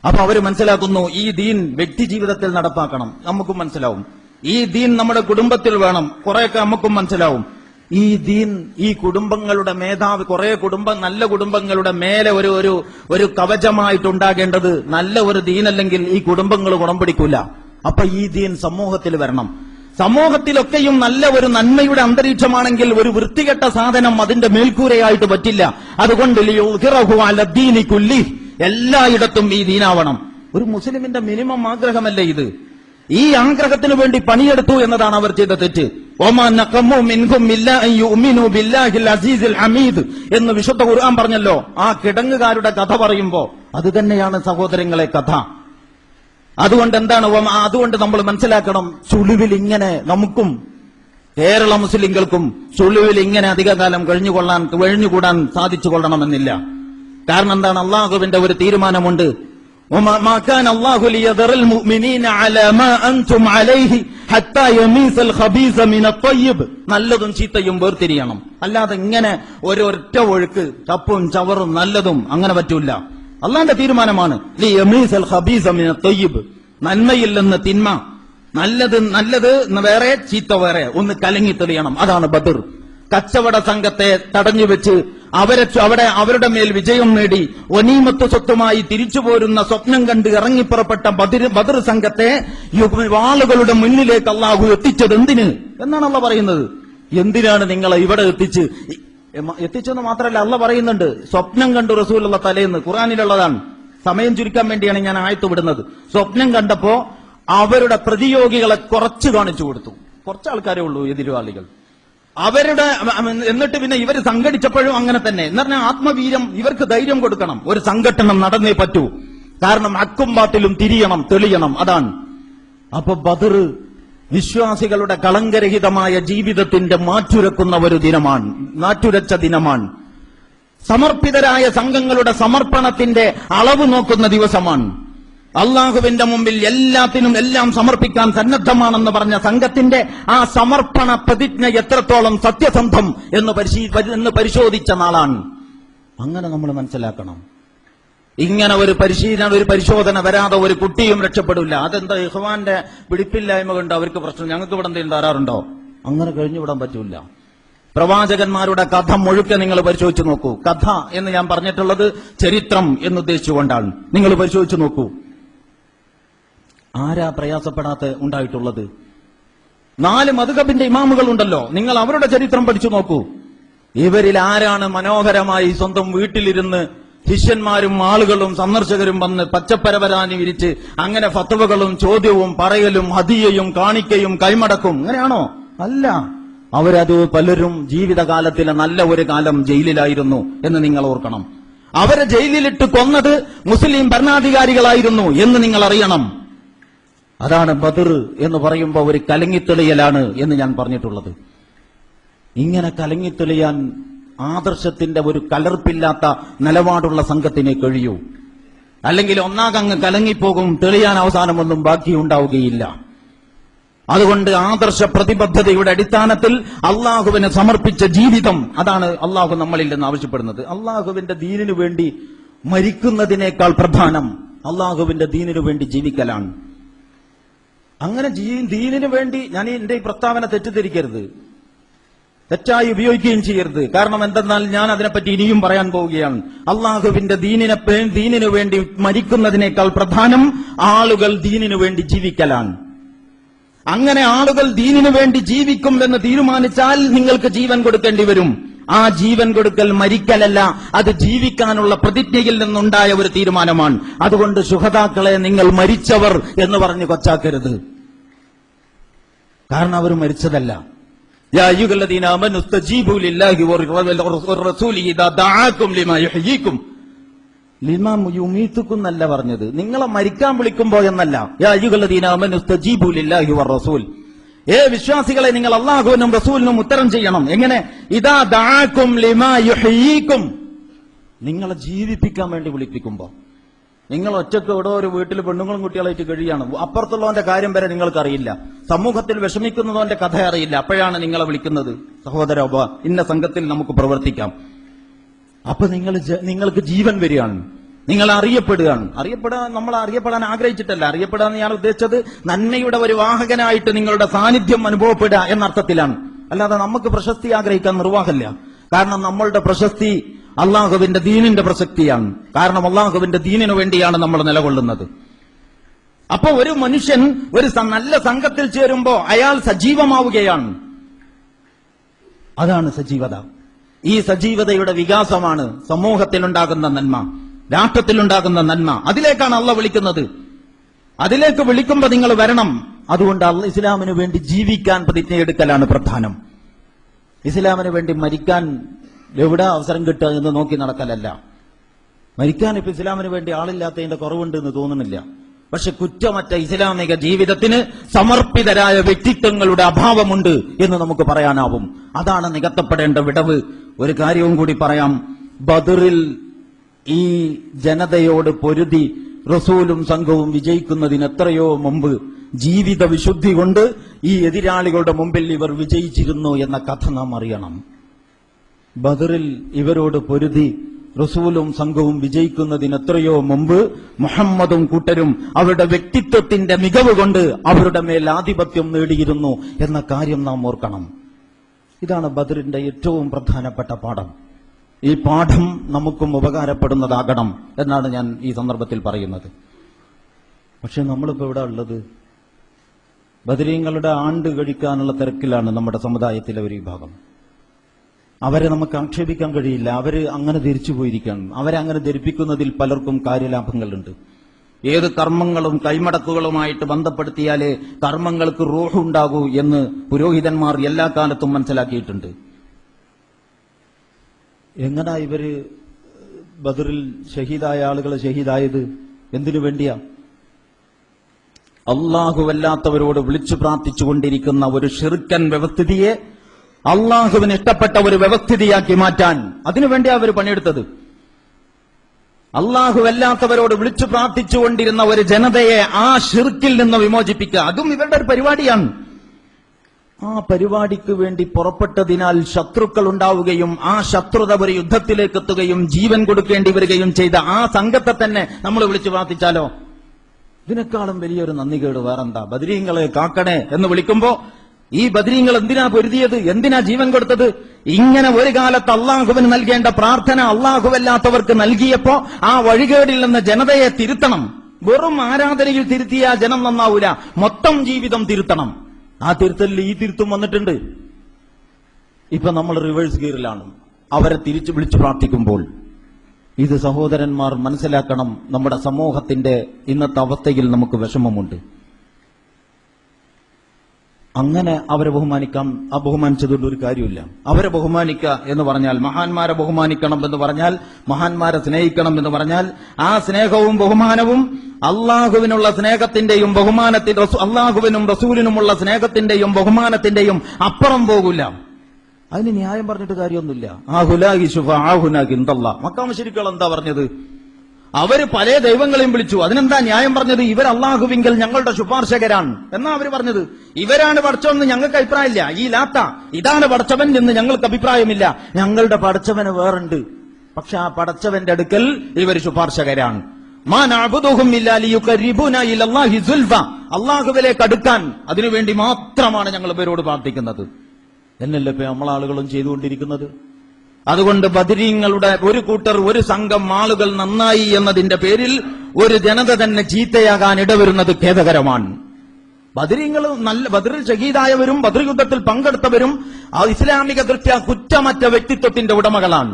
അപ്പൊ അവര് മനസ്സിലാക്കുന്നു ഈ ദീൻ വ്യക്തി ജീവിതത്തിൽ നടപ്പാക്കണം. നമുക്കും മനസ്സിലാവും. ഈ ദീൻ നമ്മുടെ കുടുംബത്തിൽ വേണം. കുറെയൊക്കെ നമുക്കും മനസ്സിലാവും. ഈ ദീൻ ഈ കുടുംബങ്ങളുടെ മേധാവി, കുറെ നല്ല കുടുംബങ്ങളുടെ മേലെ ഒരു കവചമായിട്ടുണ്ടാകേണ്ടത് നല്ല ഒരു ദീനല്ലെങ്കിൽ ഈ കുടുംബങ്ങൾ ഗുണം പിടിക്കൂല. അപ്പൊ ഈ ദീൻ സമൂഹത്തിൽ വരണം. സമൂഹത്തിലൊക്കെയും നല്ല ഒരു നന്മയുടെ അന്തരീക്ഷമാണെങ്കിൽ ഒരു വൃത്തികെട്ട സാധനം അതിന്റെ മേൽക്കൂരയായിട്ട് പറ്റില്ല. അതുകൊണ്ട് എല്ലായിടത്തും ഈ ദീനാവണം. ഒരു മുസ്ലിമിന്റെ മിനിമം ആഗ്രഹമല്ലേ ഇത്? ഈ ആഗ്രഹത്തിന് വേണ്ടി പണിയെടുത്തു എന്നതാണ് അവർ ചെയ്ത തെറ്റ്. എന്ന് വിശുദ്ധ ഖുർആൻ പറഞ്ഞല്ലോ. ആ കിടങ്ങുകാരുടെ കഥ പറയുമ്പോ അത് തന്നെയാണ് സഹോദരങ്ങളെ കഥ. അതുകൊണ്ട് നമ്മൾ മനസ്സിലാക്കണം, ചുളിവിൽ ഇങ്ങനെ നമുക്കും കേരള മുസ്ലിങ്ങൾക്കും ചുളിവിൽ ഇങ്ങനെ അധികകാലം കഴിഞ്ഞുകൂടാൻ സാധിച്ചു കൊള്ളണമെന്നില്ല. കാരണം എന്താണ്? അള്ളാഹുവിന്റെ ഒരു തീരുമാനമുണ്ട്. നല്ലതും ചീത്തയും വേർതിരിയണം. അല്ലാതെ ഇങ്ങനെ ഒരൊറ്റ ഒഴുക്ക് ചപ്പും ചവറും നല്ലതും അങ്ങനെ പറ്റൂല. അള്ളാന്റെ തീരുമാനമാണ്. നന്മയിൽ നിന്ന് തിന്മ, നല്ലത് വേറെ ചീത്ത വേറെ, ഒന്ന് കലങ്ങി തെളിയണം. അതാണ് ബദർ. കച്ചവട സംഘത്തെ തടഞ്ഞുവെച്ച് അവരുടെ മേൽ വിജയം നേടി ഒനീമത്ത് സ്വത്തുമായി തിരിച്ചു പോരുന്ന സ്വപ്നം കണ്ട് ഇറങ്ങിപ്പുറപ്പെട്ട ബദർ സംഘത്തെ വാളുകളുടെ മുന്നിലേക്ക് അള്ളാഹു എത്തിച്ചത് എന്തിന് എന്നാണ് അള്ളാഹ് പറയുന്നത്. എന്തിനാണ് നിങ്ങളെ ഇവിടെ എത്തിച്ചെന്ന് മാത്രമല്ല അള്ളാഹ് പറയുന്നുണ്ട്, സ്വപ്നം കണ്ടു റസൂലുള്ള തലേന്ന്. ഖുർആനിലുള്ളതാണ്. സമയം ചുരുക്കാൻ വേണ്ടിയാണ് ഞാൻ ആയത്ത് വിടുന്നത്. സ്വപ്നം കണ്ടപ്പോ അവരുടെ പ്രതിയോഗികളെ കുറച്ച് കാണിച്ചു കൊടുത്തു. കുറച്ച് ആൾക്കാരേ ഉള്ളൂ എതിരാളികൾ. എന്നിട്ട് പിന്നെ ഇവർ സംഘടിച്ചപ്പോഴും അങ്ങനെ തന്നെ. എന്ന് പറഞ്ഞാൽ ആത്മവീര്യം, ഇവർക്ക് ധൈര്യം കൊടുക്കണം. ഒരു സംഘടനം നടന്നേ പറ്റൂ. കാരണം ഹക്കും ബാത്തിലും തെളിയണം. അതാണ്. അപ്പൊ ബദർ വിശ്വാസികളുടെ കളങ്കരഹിതമായ ജീവിതത്തിന്റെ മാറ്റുരച്ച ദിനമാണ്. സമർപ്പിതരായ സംഘങ്ങളുടെ സമർപ്പണത്തിന്റെ അളവ് നോക്കുന്ന ദിവസമാണ്. അള്ളാഹുവിന്റെ മുമ്പിൽ എല്ലാം സമർപ്പിക്കാൻ സന്നദ്ധമാണെന്ന് പറഞ്ഞ സംഘത്തിന്റെ ആ സമർപ്പണ പ്രതിജ്ഞ എത്രത്തോളം സത്യസന്ധം എന്ന് പരിശോധിച്ച നാളാണ്. അങ്ങനെ നമ്മൾ മനസ്സിലാക്കണം. ഇങ്ങനെ ഒരു പരിശോധന വരാതെ ഒരു കുട്ടിയും രക്ഷപ്പെടില്ല. അതെന്താ ഇഖ്വാന്റെ പിടിപ്പില്ലായ്മ കൊണ്ട് അവർക്ക് പ്രശ്നം, ഞങ്ങൾക്ക് ഇവിടെ എന്തെങ്കിലും തരാറുണ്ടോ? അങ്ങനെ കഴിഞ്ഞുവിടാൻ പറ്റൂല. പ്രവാചകന്മാരുടെ കഥ മുഴുക്കെ നിങ്ങൾ പരിശോധിച്ചു നോക്കൂ. കഥ എന്ന് ഞാൻ പറഞ്ഞിട്ടുള്ളത് ചരിത്രം എന്നുദ്ദേശിച്ചുകൊണ്ടാണ്. നിങ്ങൾ പരിശോധിച്ചു നോക്കൂ. ആരാ പ്രയാസപ്പെടാത്ത ഉണ്ടായിട്ടുള്ളത്? 4 മദ്ഹബിന്റെ ഇമാമുകൾ ഉണ്ടല്ലോ. നിങ്ങൾ അവരുടെ ചരിത്രം പഠിച്ചു നോക്കൂ. ഇവരിൽ ആരാണ് മനോഹരമായി സ്വന്തം വീട്ടിലിരുന്ന് ശിഷ്യന്മാരും ആളുകളും സന്ദർശകരും വന്ന് പച്ചപ്പരവരാനി വിരിച്ച് അങ്ങനെ ഫത്വകളും ചോദ്യവും പറയലും ഹദിയയും കാണിക്കയും കൈമടക്കും? അങ്ങനെയാണോ? അല്ല. അവരത് പലരും ജീവിതകാലത്തിലെ നല്ല ഒരു കാലം ജയിലിലായിരുന്നു എന്ന് നിങ്ങൾ ഓർക്കണം. അവരെ ജയിലിലിട്ട് കൊന്നത് മുസ്ലിം ഭരണാധികാരികളായിരുന്നു എന്ന് നിങ്ങൾ അറിയണം. അതാണ് ബദർ എന്ന് പറയുമ്പോൾ ഒരു കലങ്ങിത്തെളിയലാണ് എന്ന് ഞാൻ പറഞ്ഞിട്ടുള്ളത്. ഇങ്ങനെ കലങ്ങിത്തെളിയാൻ ആദർശത്തിന്റെ ഒരു കലർപ്പില്ലാത്ത നിലപാടുള്ള സംഘത്തിനെ കഴിയൂ. അല്ലെങ്കിൽ ഒന്നാകങ്ങ് കലങ്ങിപ്പോകും, തെളിയാൻ അവസാനമൊന്നും ബാക്കിയുണ്ടാവുകയില്ല. അതുകൊണ്ട് ആദർശ പ്രതിബദ്ധതയുടെ അടിസ്ഥാനത്തിൽ അള്ളാഹുവിന് സമർപ്പിച്ച ജീവിതം, അതാണ് അള്ളാഹു നമ്മളിൽ നിന്ന് ആവശ്യപ്പെടുന്നത്. അള്ളാഹുവിന്റെ ദീനിനു വേണ്ടി മരിക്കുന്നതിനേക്കാൾ പ്രധാനം അള്ളാഹുവിന്റെ ദീനിനു വേണ്ടി ജീവിക്കലാണ്. അങ്ങനെ ദീനിനു വേണ്ടി, ഞാൻ എന്റെ ഈ പ്രസ്താവന തെറ്റിദ്ധരിക്കരുത്, തെറ്റായി ഉപയോഗിക്കുകയും ചെയ്യരുത്. കാരണം എന്തെന്നാൽ ഞാൻ അതിനെപ്പറ്റി ഇനിയും പറയാൻ പോവുകയാണ്. അള്ളാഹുവിന്റെ ദീനിനു വേണ്ടി മരിക്കുന്നതിനേക്കാൾ പ്രധാനം ആളുകൾ ദീനിനു വേണ്ടി ജീവിക്കലാണ്. അങ്ങനെ ആളുകൾ ദീനിനു വേണ്ടി ജീവിക്കും എന്ന് തീരുമാനിച്ചാൽ നിങ്ങൾക്ക് ജീവൻ കൊടുക്കേണ്ടി വരും. ആ ജീവൻ കൊടുക്കൽ മരിക്കലല്ല, അത് ജീവിക്കാനുള്ള പ്രതിജ്ഞയിൽ നിന്നുണ്ടായ ഒരു തീരുമാനമാണ്. അതുകൊണ്ട് ശുഹദാക്കളെ നിങ്ങൾ മരിച്ചവർ എന്ന് പറഞ്ഞ് കൊച്ചാക്കരുത്. കാരണം അവർ മരിച്ചതല്ല. യാ അയ്യുഹല്ലദീന ആമനു ഇസ്തജീബു ലില്ലാഹി വറസൂലിഹി ഇദാ ദഅാകും ലിമാ യുഹ്യീകും. ലിമാ യുമീതുക്കും എന്നല്ല പറഞ്ഞത്, നിങ്ങളെ മരിക്കാൻ വിളിക്കുമ്പോ എന്നല്ല. യാ അയ്യുഹല്ലദീന ആമനു ഇസ്തജീബു ലില്ലാഹി വറസൂൽ. വിശ്വാസികളെ, നിങ്ങൾ അല്ലാഹുവിനും റസൂലിനും ഉത്തരം ചെയ്യണം. എങ്ങനെ? ഇദാ ദഅാകും ലിമാ യുഹ്യീകും. നിങ്ങളെ ജീവിപ്പിക്കാൻ വേണ്ടി വിളിപ്പിക്കുമ്പോ. നിങ്ങൾ ഒറ്റക്ക് ഇവിടെ ഒരു വീട്ടിൽ പെണ്ണുങ്ങളും കുട്ടികളായിട്ട് കഴിയാണ്, അപ്പുറത്തുള്ളവന്റെ കാര്യം വരെ നിങ്ങൾക്കറിയില്ല, സമൂഹത്തിൽ വിഷമിക്കുന്നവന്റെ കഥ അറിയില്ല. അപ്പോഴാണ് നിങ്ങളെ വിളിക്കുന്നത്, സഹോദര ഇന്ന സംഘത്തിൽ നമുക്ക് പ്രവർത്തിക്കാം. അപ്പൊ നിങ്ങൾക്ക് ജീവൻ വരികയാണ്, നിങ്ങൾ അറിയപ്പെടുകയാണ്. നമ്മൾ അറിയപ്പെടാൻ ആഗ്രഹിച്ചിട്ടല്ല, അറിയപ്പെടാന്ന് ഞാൻ ഉദ്ദേശിച്ചത് നന്മയുടെ ഒരു വാഹകനായിട്ട് നിങ്ങളുടെ സാന്നിധ്യം അനുഭവപ്പെടുക എന്നർത്ഥത്തിലാണ്. അല്ലാതെ നമുക്ക് പ്രശസ്തി ആഗ്രഹിക്കാൻ നിർവാഹമില്ല. കാരണം നമ്മളുടെ പ്രശസ്തി അള്ളാഹുവിന്റെ ദീനിന്റെ പ്രസക്തിയാണ്. കാരണം അള്ളാഹുവിന്റെ ദീനിനു വേണ്ടിയാണ് നമ്മൾ നിലകൊള്ളുന്നത്. അപ്പൊ ഒരു മനുഷ്യൻ ഒരു നല്ല സംഘത്തിൽ ചേരുമ്പോ അയാൾ സജീവമാവുകയാണ്. അതാണ് സജീവത. ഈ സജീവതയുടെ വികാസമാണ് സമൂഹത്തിലുണ്ടാകുന്ന നന്മ, രാഷ്ട്രത്തിലുണ്ടാകുന്ന നന്മ. അതിലേക്കാണ് അള്ളാഹ് വിളിക്കുന്നത്. അതിലേക്ക് വിളിക്കുമ്പോ നിങ്ങൾ വരണം. അതുകൊണ്ട് ഇസ്ലാമിന് വേണ്ടി ജീവിക്കാൻ പ്രതിജ്ഞയെടുക്കലാണ് പ്രധാനം. ഇസ്ലാമിന് വേണ്ടി മരിക്കാൻ എവിടെ അവസരം കിട്ടുക എന്ന് നോക്കി നടക്കലല്ല. മരിക്കാൻ ഇപ്പൊ ഇസ്ലാമിന് വേണ്ടി ആളില്ലാത്തതിന്റെ കുറവുണ്ട് എന്ന് തോന്നുന്നില്ല. പക്ഷെ കുറ്റമറ്റ ഇസ്ലാമിക ജീവിതത്തിന് സമർപ്പിതരായ വ്യക്തിത്വങ്ങളുടെ അഭാവമുണ്ട് എന്ന് നമുക്ക് പറയാനാവും. അതാണ് നികത്തപ്പെടേണ്ട വിടവ്. ഒരു കാര്യവും കൂടി പറയാം. ബദറിൽ ഈ ജനതയോട് പൊരുതി റസൂലും സംഘവും വിജയിക്കുന്നതിന് എത്രയോ മുമ്പ് ജീവിത വിശുദ്ധി കൊണ്ട് ഈ എതിരാളികളുടെ മുമ്പിൽ ഇവർ വിജയിച്ചിരുന്നു എന്ന കഥ നാം അറിയണം. ബദറിൽ ഇവരോട് പൊരുതി റസൂലും സംഘവും വിജയിക്കുന്നതിന് എത്രയോ മുമ്പ് മുഹമ്മദും കൂട്ടരും അവരുടെ വ്യക്തിത്വത്തിന്റെ മികവ് കൊണ്ട് അവരുടെ മേൽ ആധിപത്യം നേടിയിരുന്നു എന്ന കാര്യം നാം ഓർക്കണം. ഇതാണ് ബദറിന്റെ ഏറ്റവും പ്രധാനപ്പെട്ട പാഠം. ഈ പാഠം നമുക്കും ഉപകാരപ്പെടുന്നതാകണം എന്നാണ് ഞാൻ ഈ സന്ദർഭത്തിൽ പറയുന്നത്. പക്ഷെ നമ്മളിപ്പോ ഇവിടെ ഉള്ളത് ബദരീങ്ങളുടെ ആണ്ട് കഴിക്കാനുള്ള തിരക്കിലാണ് നമ്മുടെ സമുദായത്തിലെ ഒരു വിഭാഗം. അവരെ നമുക്ക് ആക്ഷേപിക്കാൻ കഴിയില്ല. അവര് അങ്ങനെ ധരിച്ചു പോയിരിക്കണം. അവരെ അങ്ങനെ ധരിപ്പിക്കുന്നതിൽ പലർക്കും കാര്യലാഭങ്ങളുണ്ട്. ഏത് കർമ്മങ്ങളും കൈമടക്കുകളുമായിട്ട് ബന്ധപ്പെടുത്തിയാലേ കർമ്മങ്ങൾക്ക് റൂഹ് ഉണ്ടാകൂ എന്ന് പുരോഹിതന്മാർ എല്ലാ കാലത്തും മനസ്സിലാക്കിയിട്ടുണ്ട്. എങ്ങനാ ഇവര് ബദറിൽ ഷഹീദായ ആളുകളെ ഷഹീദായത്? എന്തിനു വേണ്ടിയാ? അള്ളാഹുവല്ലാത്തവരോട് വിളിച്ചു പ്രാർത്ഥിച്ചുകൊണ്ടിരിക്കുന്ന ഒരു ഷിർക്കൻ വ്യവസ്ഥിതിയെ അള്ളാഹുവിന് ഇഷ്ടപ്പെട്ട ഒരു വ്യവസ്ഥിതിയാക്കി മാറ്റാൻ അതിനുവേണ്ടി അവർ പണിയെടുത്തത്. അള്ളാഹുവല്ലാത്തവരോട് വിളിച്ചു പ്രാർത്ഥിച്ചുകൊണ്ടിരുന്ന ഒരു ജനതയെ ആ ഷിർക്കിൽ നിന്ന് വിമോചിപ്പിക്കുക, അതും ഇവരുടെ ഒരു പരിപാടിയാണ്. ആ പരിപാടിക്ക് വേണ്ടി പുറപ്പെട്ടതിനാൽ ശത്രുക്കൾ ഉണ്ടാവുകയും ആ ശത്രുത ഒരു യുദ്ധത്തിലേക്ക് എത്തുകയും ജീവൻ കൊടുക്കേണ്ടി വരികയും ചെയ്ത ആ സംഘത്തെ തന്നെ നമ്മൾ വിളിച്ചു പ്രാർത്ഥിച്ചാലോ? ഇതിനേക്കാളും വലിയൊരു നന്ദികേട് വേറെന്താ? ബദരീങ്ങളെ കാക്കണേ എന്ന് വിളിക്കുമ്പോ ഈ ബദരീങ്ങൾ എന്തിനാ പൊരുതിയത്? എന്തിനാ ജീവൻ കൊടുത്തത്? ഇങ്ങനെ ഒരു കാലത്ത് അള്ളാഹുവിന് നൽകേണ്ട പ്രാർത്ഥന അള്ളാഹുവല്ലാത്തവർക്ക് നൽകിയപ്പോ ആ വഴികേടിൽ നിന്ന് ജനതയെ തിരുത്തണം. വെറും ആരാധനയിൽ തിരുത്തിയ ജനം നന്നാവൂല, മൊത്തം ജീവിതം തിരുത്തണം. ആ തിരുത്തലിൽ ഈ തിരുത്തും വന്നിട്ടുണ്ട്. ഇപ്പൊ നമ്മൾ റിവേഴ്സ് ഗിയറിലാണ് അവരെ തിരിച്ചു വിളിച്ചു പ്രാർത്ഥിക്കുമ്പോൾ. ഇത് സഹോദരന്മാർ മനസ്സിലാക്കണം. നമ്മുടെ സമൂഹത്തിന്റെ ഇന്നത്തെ അവസ്ഥയിൽ നമുക്ക് വിഷമമുണ്ട്. അങ്ങനെ അവരെ ബഹുമാനിച്ചതുകൊണ്ട് ഒരു കാര്യമില്ല. അവരെ ബഹുമാനിക്കുക എന്ന് പറഞ്ഞാൽ, മഹാന്മാരെ ബഹുമാനിക്കണം എന്ന് പറഞ്ഞാൽ, മഹാന്മാരെ സ്നേഹിക്കണം എന്ന് പറഞ്ഞാൽ, ആ സ്നേഹവും ബഹുമാനവും അള്ളാഹുവിനുള്ള സ്നേഹത്തിന്റെയും അള്ളാഹുവിനും റസൂലിനുമുള്ള സ്നേഹത്തിന്റെയും ബഹുമാനത്തിന്റെയും അപ്പുറം പോകില്ല. അതിന് ന്യായം പറഞ്ഞിട്ട് കാര്യമൊന്നുമില്ല. മക്കാ മുശ്രിക്കുകൾ എന്താ പറഞ്ഞത്? അവര് പല ദൈവങ്ങളെയും വിളിച്ചു. അതിനെന്താ ന്യായം പറഞ്ഞത്? ഇവർ അള്ളാഹുവിങ്കൽ ഞങ്ങളുടെ ശുപാർശകരാണ് എന്നാ അവര് പറഞ്ഞത്. ഇവരാണ് പടച്ചവൻ ഞങ്ങൾക്ക് അഭിപ്രായമില്ല. ഈ ലാത്ത ഇതാണ് പടച്ചവൻ എന്ന് ഞങ്ങൾക്ക് അഭിപ്രായമില്ല. ഞങ്ങളുടെ പടച്ചവന് വേറുണ്ട്. പക്ഷെ ആ പടച്ചവന്റെ അടുക്കൽ ഇവർ ശുപാർശകരാണ്. അള്ളാഹുവിലേക്ക് അടുക്കാൻ അതിനുവേണ്ടി മാത്രമാണ് ഞങ്ങൾ ഇവരോട് പ്രാർത്ഥിക്കുന്നത് എന്നല്ലേ ഇപ്പൊ നമ്മളാളുകളും ചെയ്തുകൊണ്ടിരിക്കുന്നത്. അതുകൊണ്ട് ബദരീങ്ങളുടെ ഒരു കൂട്ടർ, ഒരു സംഘം ആളുകൾ നന്നായി എന്നതിന്റെ പേരിൽ ഒരു ജനത തന്നെ ചീത്തയാകാൻ ഇടവരുന്നത് ഖേദകരമാണ്. ബദരീങ്ങൾ ബദറിൽ ഷഹീദായവരും ബദർ യുദ്ധത്തിൽ പങ്കെടുത്തവരും ഇസ്ലാമിക ദൃഷ്ട്യാ കുറ്റമറ്റ വ്യക്തിത്വത്തിന്റെ ഉടമകളാണ്.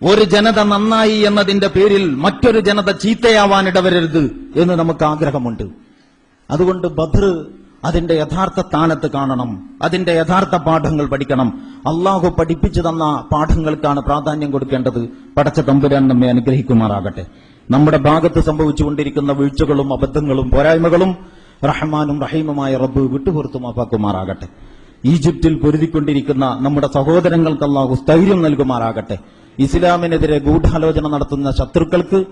ഒരു ജനത നന്നായി എന്നതിന്റെ പേരിൽ മറ്റൊരു ജനത ചീത്തയാവാൻ ഇടവരരുത് എന്ന് നമുക്ക് ആഗ്രഹമുണ്ട്. അതുകൊണ്ട് ബദർ അതിന്റെ യഥാർത്ഥ സ്ഥാനത്ത് കാണണം. അതിന്റെ യഥാർത്ഥ പാഠങ്ങൾ പഠിക്കണം. അള്ളാഹു പഠിപ്പിച്ചു തന്ന പാഠങ്ങൾക്കാണ് പ്രാധാന്യം കൊടുക്കേണ്ടത്. പടച്ച തമ്പുരാൻ നമ്മെ അനുഗ്രഹിക്കുമാറാകട്ടെ. നമ്മുടെ ഭാഗത്ത് സംഭവിച്ചുകൊണ്ടിരിക്കുന്ന വീഴ്ചകളും അബദ്ധങ്ങളും പോരായ്മകളും റഹ്മാനും റഹീമുമായ റബ്ബ് വിട്ടുപുറത്തു മാപ്പാക്കുമാറാകട്ടെ. ഈജിപ്തിൽ പൊരുതിക്കൊണ്ടിരിക്കുന്ന നമ്മുടെ സഹോദരങ്ങൾക്ക് അള്ളാഹു സ്ഥൈര്യം നൽകുമാറാകട്ടെ. ഇസ്ലാമിനെതിരെ ഗൂഢാലോചന നടത്തുന്ന ശത്രുക്കൾക്ക്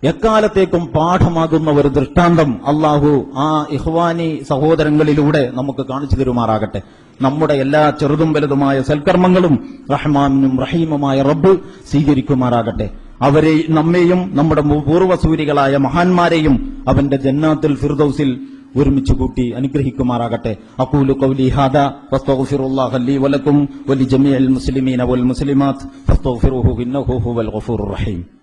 എക്കാലത്തേക്കും പാഠമാകുന്ന ഒരു ദൃഷ്ടാന്തം അള്ളാഹു ആ ഇഖ്വാനി സഹോദരങ്ങളിലൂടെ നമുക്ക് കാണിച്ചു തരുമാറാകട്ടെ. നമ്മുടെ എല്ലാ ചെറുതും വലുതുമായ സൽക്കർമ്മങ്ങളും റഹ്മാനും റഹീമുമായ റബ്ബ് സ്വീകരിക്കുമാറാകട്ടെ. നമ്മെയും നമ്മുടെ പൂർവ്വസൂരികളായ മഹാന്മാരെയും അവന്റെ ജന്നാത്തുൽ ഫിർദൗസിൽ ഒരുമിച്ച് കൂട്ടി അനുഗ്രഹിക്കുമാറാകട്ടെ. അഖൂലു ഖൗലി ഹാദാ വസ്തഗ്ഫിറുല്ലാഹ ലീ വലക്കും വലിജമീഇൽ മുസ്ലിമീന വൽ മുസ്ലിമാത്ത് ഫസ്തഗ്ഫിറുഹു ഇന്നഹു ഹുവൽ ഗഫൂറുർ റഹീം.